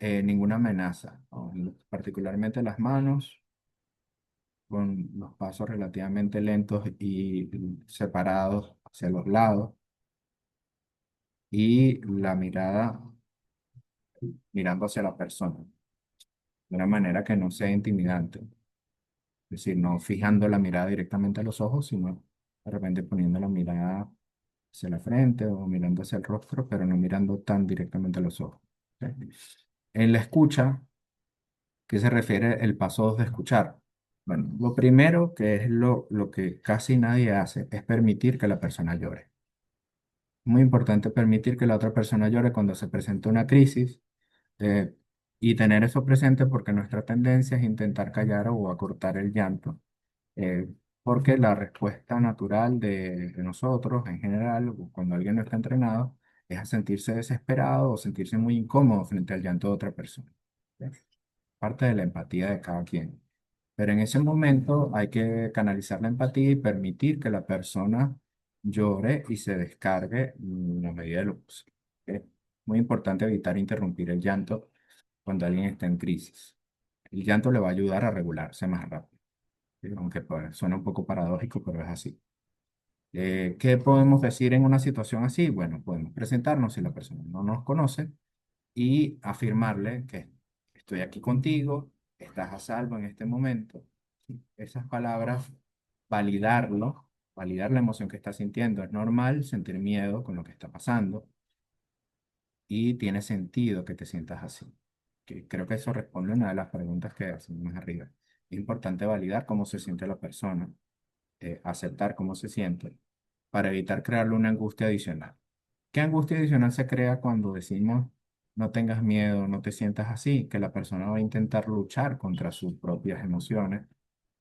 ninguna amenaza, ¿no? Particularmente las manos, con los pasos relativamente lentos y separados hacia los lados, y la mirada mirando hacia la persona, de una manera que no sea intimidante. Es decir, no fijando la mirada directamente a los ojos, sino de repente poniendo la mirada hacia la frente o mirando hacia el rostro, pero no mirando tan directamente a los ojos. ¿Ok? En la escucha, ¿qué se refiere el paso 2 de escuchar? Bueno, lo primero, que es lo que casi nadie hace, es permitir que la persona llore. Muy importante permitir que la otra persona llore cuando se presenta una crisis, eh, y tener eso presente porque nuestra tendencia es intentar callar o acortar el llanto, eh, porque la respuesta natural de nosotros en general, o cuando alguien no está entrenado, es a sentirse desesperado o sentirse muy incómodo frente al llanto de otra persona. ¿Ok? Parte de la empatía de cada quien. Pero en ese momento hay que canalizar la empatía y permitir que la persona llore y se descargue en la medida de lo posible. ¿Ok? Muy importante evitar interrumpir el llanto cuando alguien está en crisis. El llanto le va a ayudar a regularse más rápido. ¿Sí? Aunque pues, suena un poco paradójico, pero es así. ¿Qué podemos decir en una situación así? Bueno, podemos presentarnos si la persona no nos conoce y afirmarle que estoy aquí contigo, estás a salvo en este momento. ¿Sí? Esas palabras, validarlo, validar la emoción que está sintiendo. Es normal sentir miedo con lo que está pasando y tiene sentido que te sientas así. Que creo que eso responde a una de las preguntas que hacemos más arriba. Es importante validar cómo se siente la persona, aceptar cómo se siente, para evitar crearle una angustia adicional. ¿Qué angustia adicional se crea cuando decimos no tengas miedo, no te sientas así? Que la persona va a intentar luchar contra sus propias emociones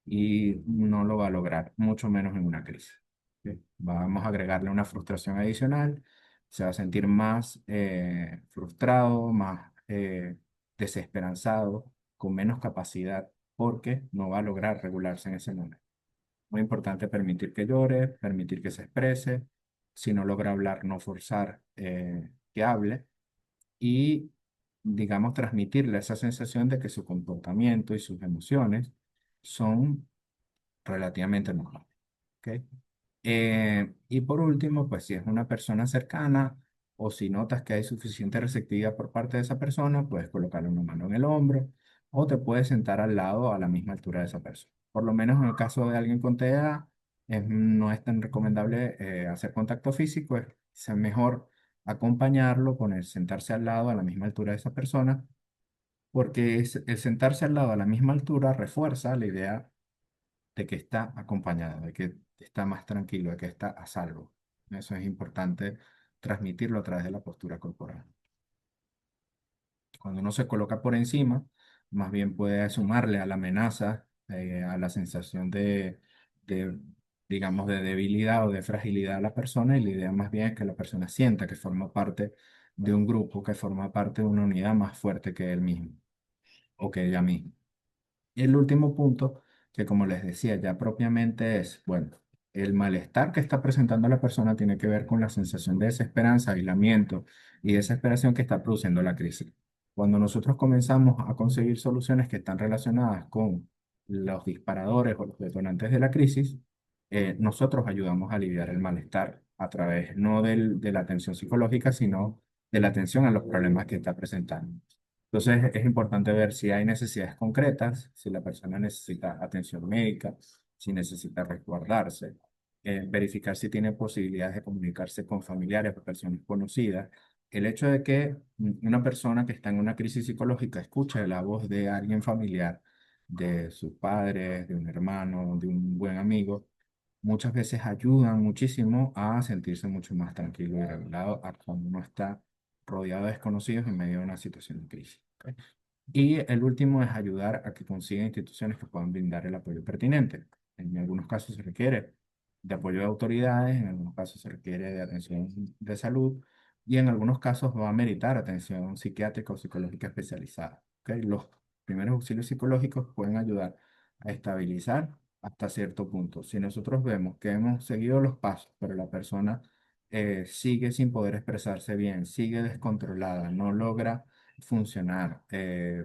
y no lo va a lograr, mucho menos en una crisis. ¿Sí? Vamos a agregarle una frustración adicional, se va a sentir más frustrado, más desesperanzado, con menos capacidad, porque no va a lograr regularse en ese momento. Muy importante permitir que llore, permitir que se exprese. Si no logra hablar, no forzar que hable y, digamos, transmitirle esa sensación de que su comportamiento y sus emociones son relativamente normales. ¿Ok? Y por último, pues si es una persona cercana o si notas que hay suficiente receptividad por parte de esa persona, puedes colocarle una mano en el hombro o te puedes sentar al lado a la misma altura de esa persona. Por lo menos en el caso de alguien con TEA, no es tan recomendable hacer contacto físico, es mejor acompañarlo, sentarse al lado a la misma altura de esa persona, porque el sentarse al lado a la misma altura refuerza la idea de que está acompañada, de que está más tranquilo, de que está a salvo. Eso es importante transmitirlo a través de la postura corporal. Cuando uno se coloca por encima, más bien puede sumarle a la amenaza, a la sensación de digamos, de debilidad o de fragilidad a la persona, y la idea más bien es que la persona sienta que forma parte de un grupo, que forma parte de una unidad más fuerte que él mismo o que ella misma. Y el último punto, que como les decía, ya propiamente es, bueno, el malestar que está presentando la persona tiene que ver con la sensación de desesperanza, aislamiento y desesperación que está produciendo la crisis. Cuando nosotros comenzamos a conseguir soluciones que están relacionadas con los disparadores o los detonantes de la crisis, nosotros ayudamos a aliviar el malestar a través no de la atención psicológica, sino de la atención a los problemas que está presentando. Entonces es importante ver si hay necesidades concretas, si la persona necesita atención médica, si necesita resguardarse, verificar si tiene posibilidades de comunicarse con familiares o personas conocidas. El hecho de que una persona que está en una crisis psicológica escuche la voz de alguien familiar, de sus padres, de un hermano, de un buen amigo, muchas veces ayudan muchísimo a sentirse mucho más tranquilo y regulado a cuando uno está rodeado de desconocidos en medio de una situación de crisis. ¿Ok? Y el último es ayudar a que consigan instituciones que puedan brindar el apoyo pertinente. En algunos casos se requiere de apoyo de autoridades, en algunos casos se requiere de atención de salud y en algunos casos va a meritar atención psiquiátrica o psicológica especializada. ¿Ok? Los primeros auxilios psicológicos pueden ayudar a estabilizar hasta cierto punto. Si nosotros vemos que hemos seguido los pasos, pero la persona sigue sin poder expresarse bien, sigue descontrolada, no logra funcionar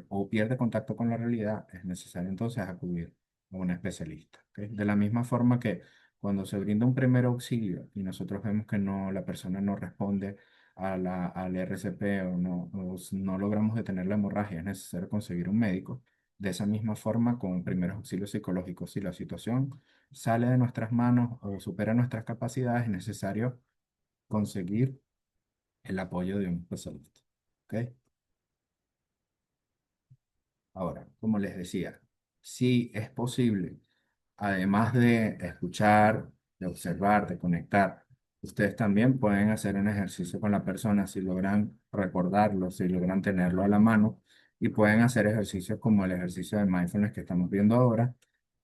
o pierde contacto con la realidad, es necesario entonces acudir a un especialista. ¿Ok? De la misma forma que cuando se brinda un primer auxilio y nosotros vemos que no, la persona no responde al RCP o no logramos detener la hemorragia, es necesario conseguir un médico. De esa misma forma, con primeros auxilios psicológicos, si la situación sale de nuestras manos o supera nuestras capacidades, es necesario conseguir el apoyo de un especialista. ¿Ok? Ahora, como les decía, si es posible, además de escuchar, de observar, de conectar, ustedes también pueden hacer un ejercicio con la persona si logran recordarlo, si logran tenerlo a la mano, y pueden hacer ejercicios como el ejercicio de mindfulness que estamos viendo ahora,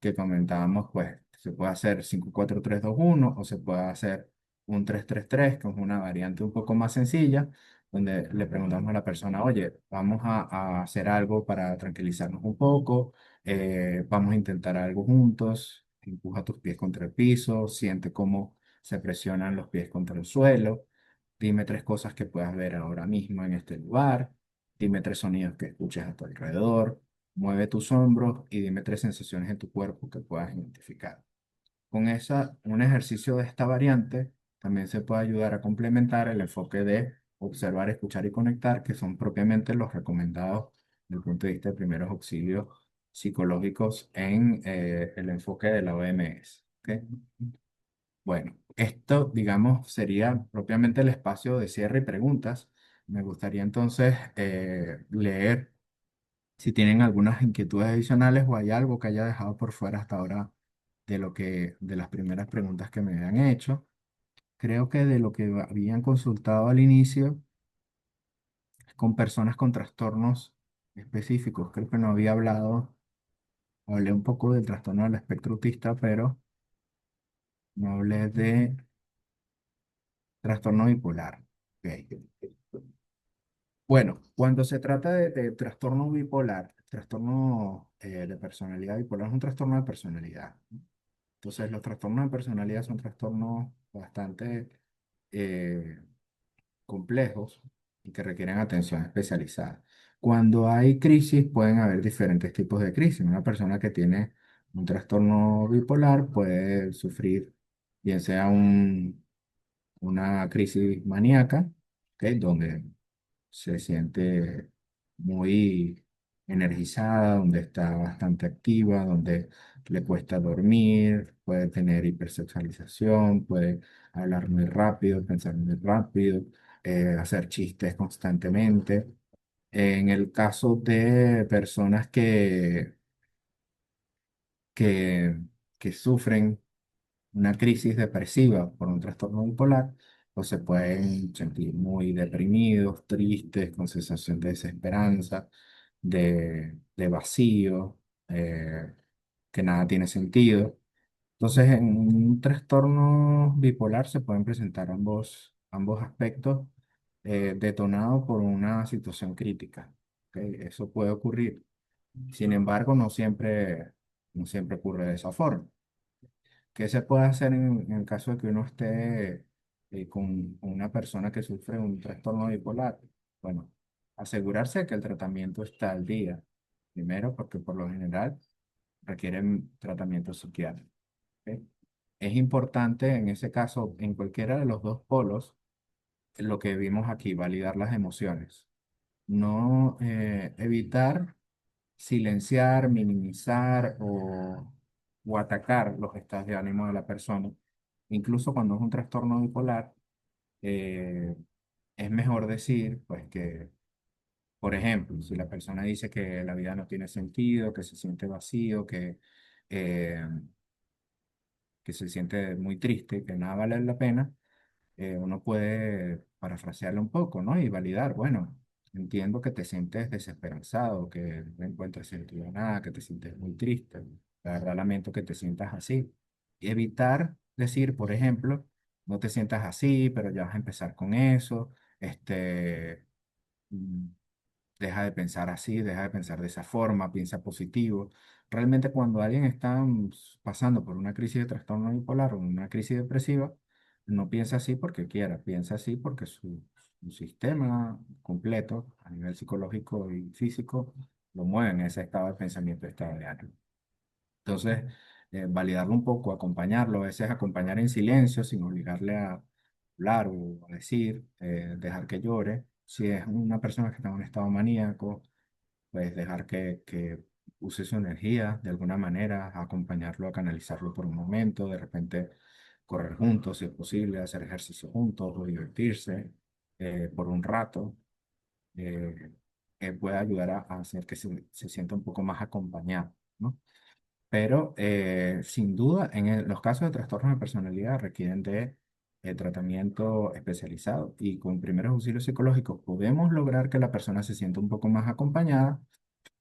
que comentábamos, pues se puede hacer 5-4-3-2-1 o se puede hacer un 3-3-3, que es una variante un poco más sencilla, donde le preguntamos a la persona, oye, vamos a hacer algo para tranquilizarnos un poco, vamos a intentar algo juntos, empuja tus pies contra el piso, siente cómo se presionan los pies contra el suelo, dime tres cosas que puedas ver ahora mismo en este lugar, dime tres sonidos que escuches a tu alrededor, mueve tus hombros y dime tres sensaciones en tu cuerpo que puedas identificar. Con un ejercicio de esta variante también se puede ayudar a complementar el enfoque de observar, escuchar y conectar, que son propiamente los recomendados desde el punto de vista de primeros auxilios psicológicos en el enfoque de la OMS. ¿Ok? Bueno, esto, digamos, sería propiamente el espacio de cierre y preguntas. Me gustaría entonces leer si tienen algunas inquietudes adicionales o hay algo que haya dejado por fuera hasta ahora de las primeras preguntas que me habían hecho. Creo que de lo que habían consultado al inicio con personas con trastornos específicos, creo que no había hablado, hablé un poco del trastorno del espectro autista, pero no hablé de trastorno bipolar. Ok. Bueno, cuando se trata de trastorno bipolar, trastorno de personalidad bipolar es un trastorno de personalidad. Entonces, los trastornos de personalidad son trastornos bastante eh, complejos y que requieren atención especializada. Cuando hay crisis, pueden haber diferentes tipos de crisis. Una persona que tiene un trastorno bipolar puede sufrir, bien sea una crisis maníaca, ¿ok? Donde se siente muy energizada, donde está bastante activa, donde le cuesta dormir, puede tener hipersexualización, puede hablar muy rápido, pensar muy rápido, hacer chistes constantemente. En el caso de personas que, que sufren una crisis depresiva por un trastorno bipolar, o se pueden sentir muy deprimidos, tristes, con sensación de desesperanza, de vacío, que nada tiene sentido. Entonces, en un trastorno bipolar se pueden presentar ambos aspectos detonados por una situación crítica. ¿Ok? Eso puede ocurrir. Sin embargo, no siempre ocurre de esa forma. ¿Qué se puede hacer en el caso de que uno esté con una persona que sufre un trastorno bipolar? Bueno, asegurarse que el tratamiento está al día. Primero, porque por lo general requieren tratamiento psiquiátrico. ¿Ok? Es importante en ese caso, en cualquiera de los dos polos, lo que vimos aquí, validar las emociones. No evitar silenciar, minimizar o atacar los estados de ánimo de la persona. Incluso cuando es un trastorno bipolar, eh, es mejor decir, pues que, por ejemplo, si la persona dice que la vida no tiene sentido, que se siente vacío, eh, que se siente muy triste, que nada vale la pena, uno puede parafrasearlo un poco, ¿no? Y validar, bueno, entiendo que te sientes desesperanzado, que no encuentras sentido a nada, que te sientes muy triste. La verdad lamento que te sientas así. Evitar decir, por ejemplo, no te sientas así, pero ya vas a empezar con eso. Mm, Deja de pensar así, deja de pensar de esa forma, piensa positivo. Realmente cuando alguien está pasando por una crisis de trastorno bipolar o una crisis depresiva, no piensa así porque quiera, piensa así porque su sistema completo a nivel psicológico y físico lo mueve en ese estado de pensamiento, estado de ánimo. Entonces, validarlo un poco, acompañarlo, a veces acompañar en silencio sin obligarle a hablar o a decir, dejar que llore. Si es una persona que está en un estado maníaco, pues dejar que use su energía de alguna manera, acompañarlo a canalizarlo por un momento, de repente correr juntos si es posible, hacer ejercicio juntos o divertirse por un rato, eh, puede ayudar a hacer que se sienta un poco más acompañado, ¿no? Pero sin duda, los casos de trastornos de personalidad requieren de tratamiento especializado y con primeros auxilios psicológicos podemos lograr que la persona se sienta un poco más acompañada,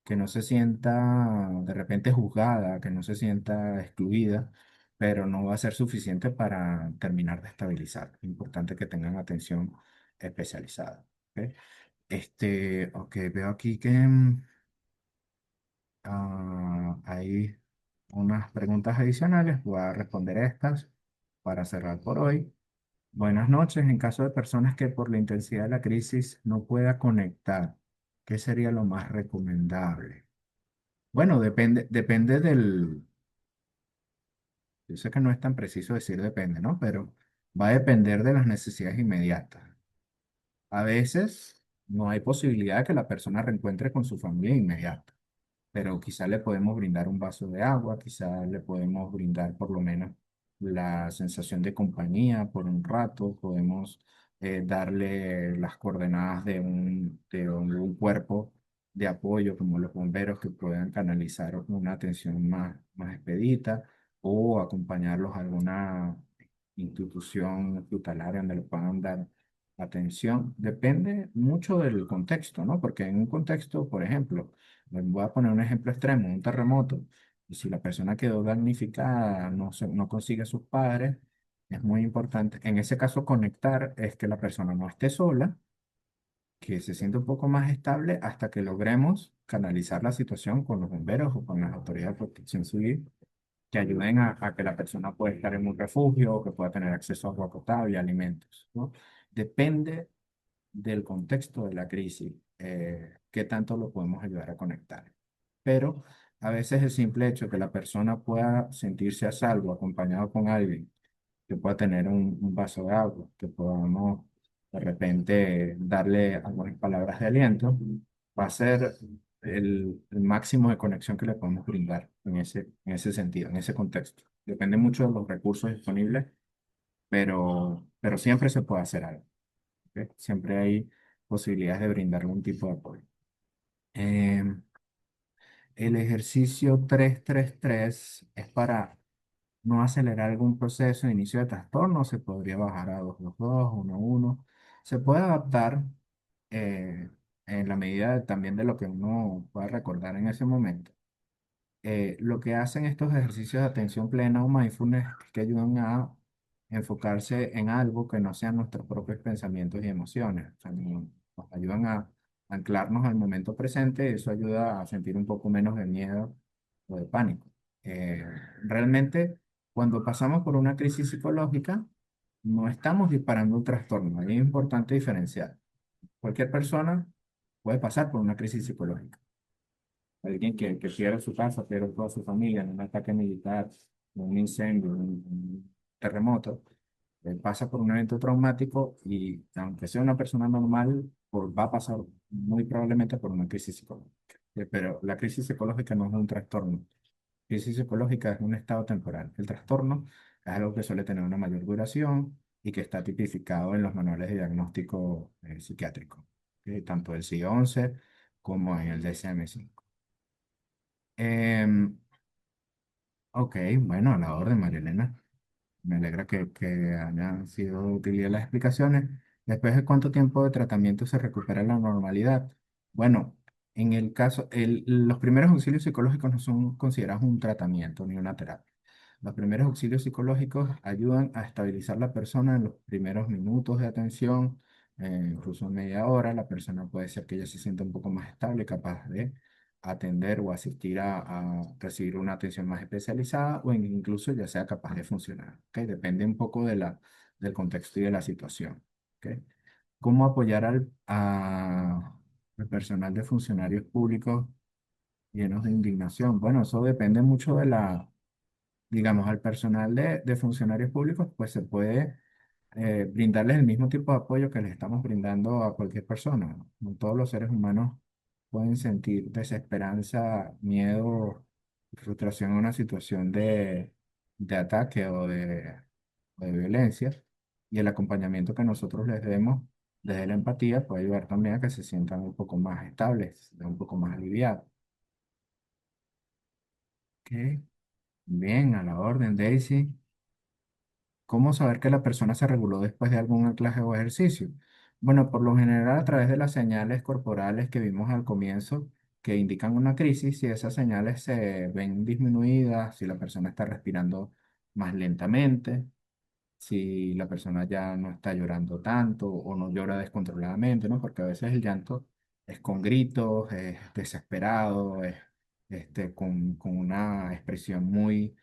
que no se sienta de repente juzgada, que no se sienta excluida, pero no va a ser suficiente para terminar de estabilizar. Importante que tengan atención especializada. ¿Ok? Ok, veo aquí que hay unas preguntas adicionales. Voy a responder estas para cerrar por hoy. Buenas noches. En caso de personas que por la intensidad de la crisis no pueda conectar, ¿qué sería lo más recomendable? Bueno, depende del. Yo sé que no es tan preciso decir depende, ¿no? Pero va a depender de las necesidades inmediatas. A veces no hay posibilidad de que la persona reencuentre con su familia inmediata, pero quizá le podemos brindar un vaso de agua, quizá le podemos brindar por lo menos la sensación de compañía por un rato, podemos darle las coordenadas de un cuerpo de apoyo como los bomberos que puedan canalizar una atención más expedita o acompañarlos a alguna institución hospitalaria donde le puedan dar atención. Depende mucho del contexto, ¿no? Porque en un contexto, por ejemplo, voy a poner un ejemplo extremo, un terremoto, y si la persona quedó damnificada, no consigue a sus padres, es muy importante. En ese caso, conectar es que la persona no esté sola, que se sienta un poco más estable hasta que logremos canalizar la situación con los bomberos o con las autoridades de protección civil que ayuden a que la persona pueda estar en un refugio, que pueda tener acceso a agua potable y alimentos, ¿no? Depende del contexto de la crisis, qué tanto lo podemos ayudar a conectar. Pero a veces el simple hecho de que la persona pueda sentirse a salvo, acompañado con alguien, que pueda tener un vaso de agua, que podamos de repente darle algunas palabras de aliento, va a ser el máximo de conexión que le podemos brindar en ese sentido, en ese contexto. Depende mucho de los recursos disponibles, pero siempre se puede hacer algo. ¿Ok? Siempre hay posibilidades de brindar algún tipo de apoyo. Eh, el ejercicio 333 es para no acelerar algún proceso de inicio de trastorno, se podría bajar a 222, 1-1. Se puede adaptar en la medida también de lo que uno pueda recordar en ese momento. Lo que hacen estos ejercicios de atención plena o mindfulness es que ayudan a enfocarse en algo que no sean nuestros propios pensamientos y emociones. O sea, nos ayudan a anclarnos al momento presente y eso ayuda a sentir un poco menos de miedo o de pánico. Eh, Realmente, cuando pasamos por una crisis psicológica, no estamos disparando un trastorno. Ahí es importante diferenciar. Cualquier persona puede pasar por una crisis psicológica. Alguien que pierde su casa, pierde toda su familia en un ataque militar, un incendio, un terremoto, pasa por un evento traumático y aunque sea una persona normal, va a pasar muy probablemente por una crisis psicológica. Pero la crisis psicológica no es un trastorno. Crisis psicológica es un estado temporal. El trastorno es algo que suele tener una mayor duración y que está tipificado en los manuales de diagnóstico psiquiátrico, tanto el CI-11 como en el DSM-5. Ok, bueno, a la orden, María Elena. Me alegra que hayan sido útiles las explicaciones. Después de cuánto tiempo de tratamiento se recupera la normalidad. Bueno, en el caso, los primeros auxilios psicológicos no son considerados un tratamiento ni una terapia. Los primeros auxilios psicológicos ayudan a estabilizar la persona en los primeros minutos de atención, incluso media hora. La persona puede ser que ya se sienta un poco más estable, capaz de atender o asistir a recibir una atención más especializada o incluso ya sea capaz de funcionar. ¿Ok? Depende un poco del contexto y de la situación. ¿Ok? ¿Cómo apoyar al personal de funcionarios públicos llenos de indignación? Bueno, eso depende mucho digamos, al personal de funcionarios públicos, pues se puede brindarles el mismo tipo de apoyo que les estamos brindando a cualquier persona. No todos los seres humanos pueden sentir desesperanza, miedo, frustración en una situación de ataque o de violencia. Y el acompañamiento que nosotros les demos desde la empatía puede ayudar también a que se sientan un poco más estables, un poco más aliviados. ¿Ok? Bien, a la orden, Daisy. ¿Cómo saber que la persona se reguló después de algún anclaje o ejercicio? Bueno, por lo general a través de las señales corporales que vimos al comienzo que indican una crisis, si esas señales se ven disminuidas, si la persona está respirando más lentamente, si la persona ya no está llorando tanto o no llora descontroladamente, ¿no? Porque a veces el llanto es con gritos, es desesperado, es con una expresión muy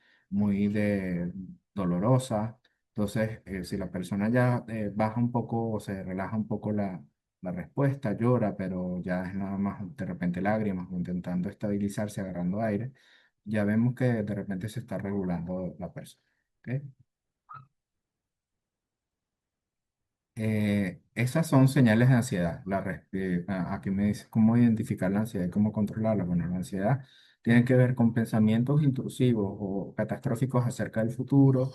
dolorosa. Entonces, si la persona ya baja un poco o se relaja un poco la respuesta, llora, pero ya es nada más de repente lágrimas o intentando estabilizarse, agarrando aire, ya vemos que de repente se está regulando la persona. ¿Ok? Esas son señales de ansiedad. Aquí me dice cómo identificar la ansiedad y cómo controlarla. Bueno, la ansiedad tiene que ver con pensamientos intrusivos o catastróficos acerca del futuro,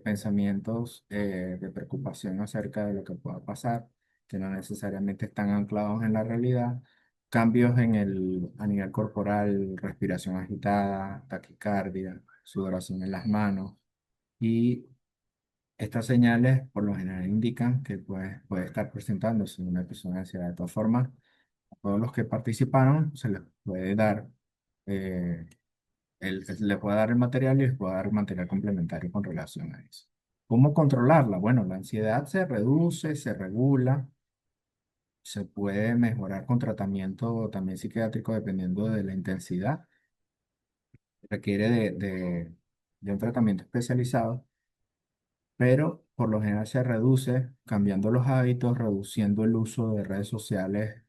pensamientos de preocupación acerca de lo que pueda pasar, que no necesariamente están anclados en la realidad, cambios a nivel corporal, respiración agitada, taquicardia, sudoración en las manos. Y estas señales por lo general indican que puede estar presentándose una episodio de ansiedad. De todas formas, a todos los que participaron se les puede dar, eh, les puede dar el material y les puede dar material complementario con relación a eso. ¿Cómo controlarla? Bueno, la ansiedad se reduce, se regula, se puede mejorar con tratamiento también psiquiátrico dependiendo de la intensidad. Requiere de un tratamiento especializado, pero por lo general se reduce cambiando los hábitos, reduciendo el uso de redes sociales,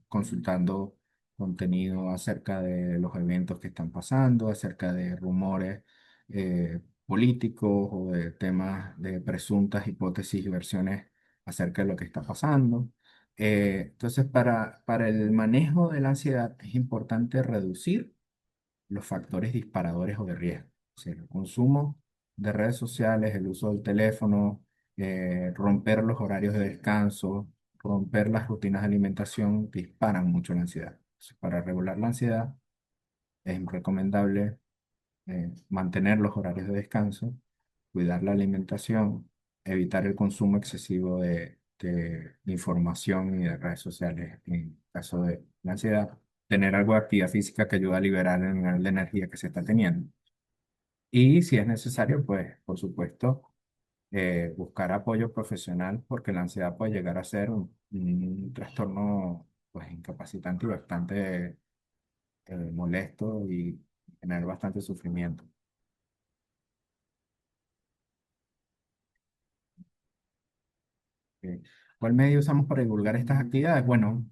consultando contenido acerca de los eventos que están pasando, acerca de rumores políticos o de temas de presuntas hipótesis y versiones acerca de lo que está pasando. Entonces, para el manejo de la ansiedad es importante reducir los factores disparadores o de riesgo. O sea, el consumo de redes sociales, el uso del teléfono, romper los horarios de descanso, romper las rutinas de alimentación, disparan mucho la ansiedad. Entonces, para regular la ansiedad es recomendable mantener los horarios de descanso, cuidar la alimentación, evitar el consumo excesivo de información y de redes sociales en caso de la ansiedad tener algo de actividad física que ayuda a liberar el nivel de energía que se está teniendo. Y si es necesario, pues, por supuesto, buscar apoyo profesional porque la ansiedad puede llegar a ser un trastorno, pues, incapacitante y bastante molesto y generar bastante sufrimiento. Ok. ¿Cuál medio usamos para divulgar estas actividades? Bueno,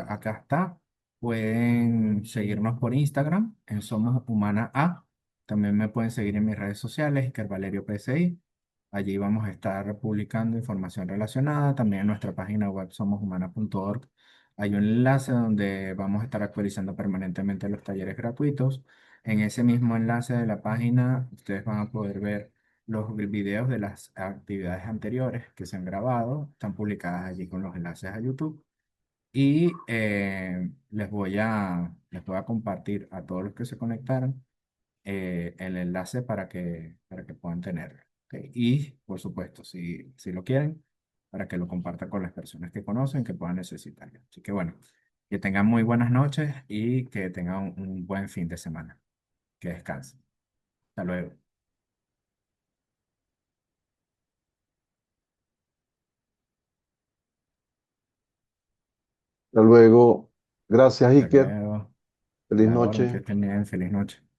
acá está. Pueden seguirnos por Instagram en Somos Humana A. También me pueden seguir en mis redes sociales, que es Valerio PSI. Allí vamos a estar publicando información relacionada. También en nuestra página web somoshumana.org hay un enlace donde vamos a estar actualizando permanentemente los talleres gratuitos. En ese mismo enlace de la página, ustedes van a poder ver los videos de las actividades anteriores que se han grabado, están publicadas allí con los enlaces a YouTube. Y les voy a compartir a todos los que se conectaron el enlace para que puedan tenerlo. ¿Ok? Y, por supuesto, si lo quieren, para que lo compartan con las personas que conocen que puedan necesitarlo. Así que bueno, que tengan muy buenas noches y que tengan un buen fin de semana. Que descansen. Hasta luego. Hasta luego. Gracias, Hasta Iker. luego. A Feliz la orden, que noche. estén bien. Feliz noche.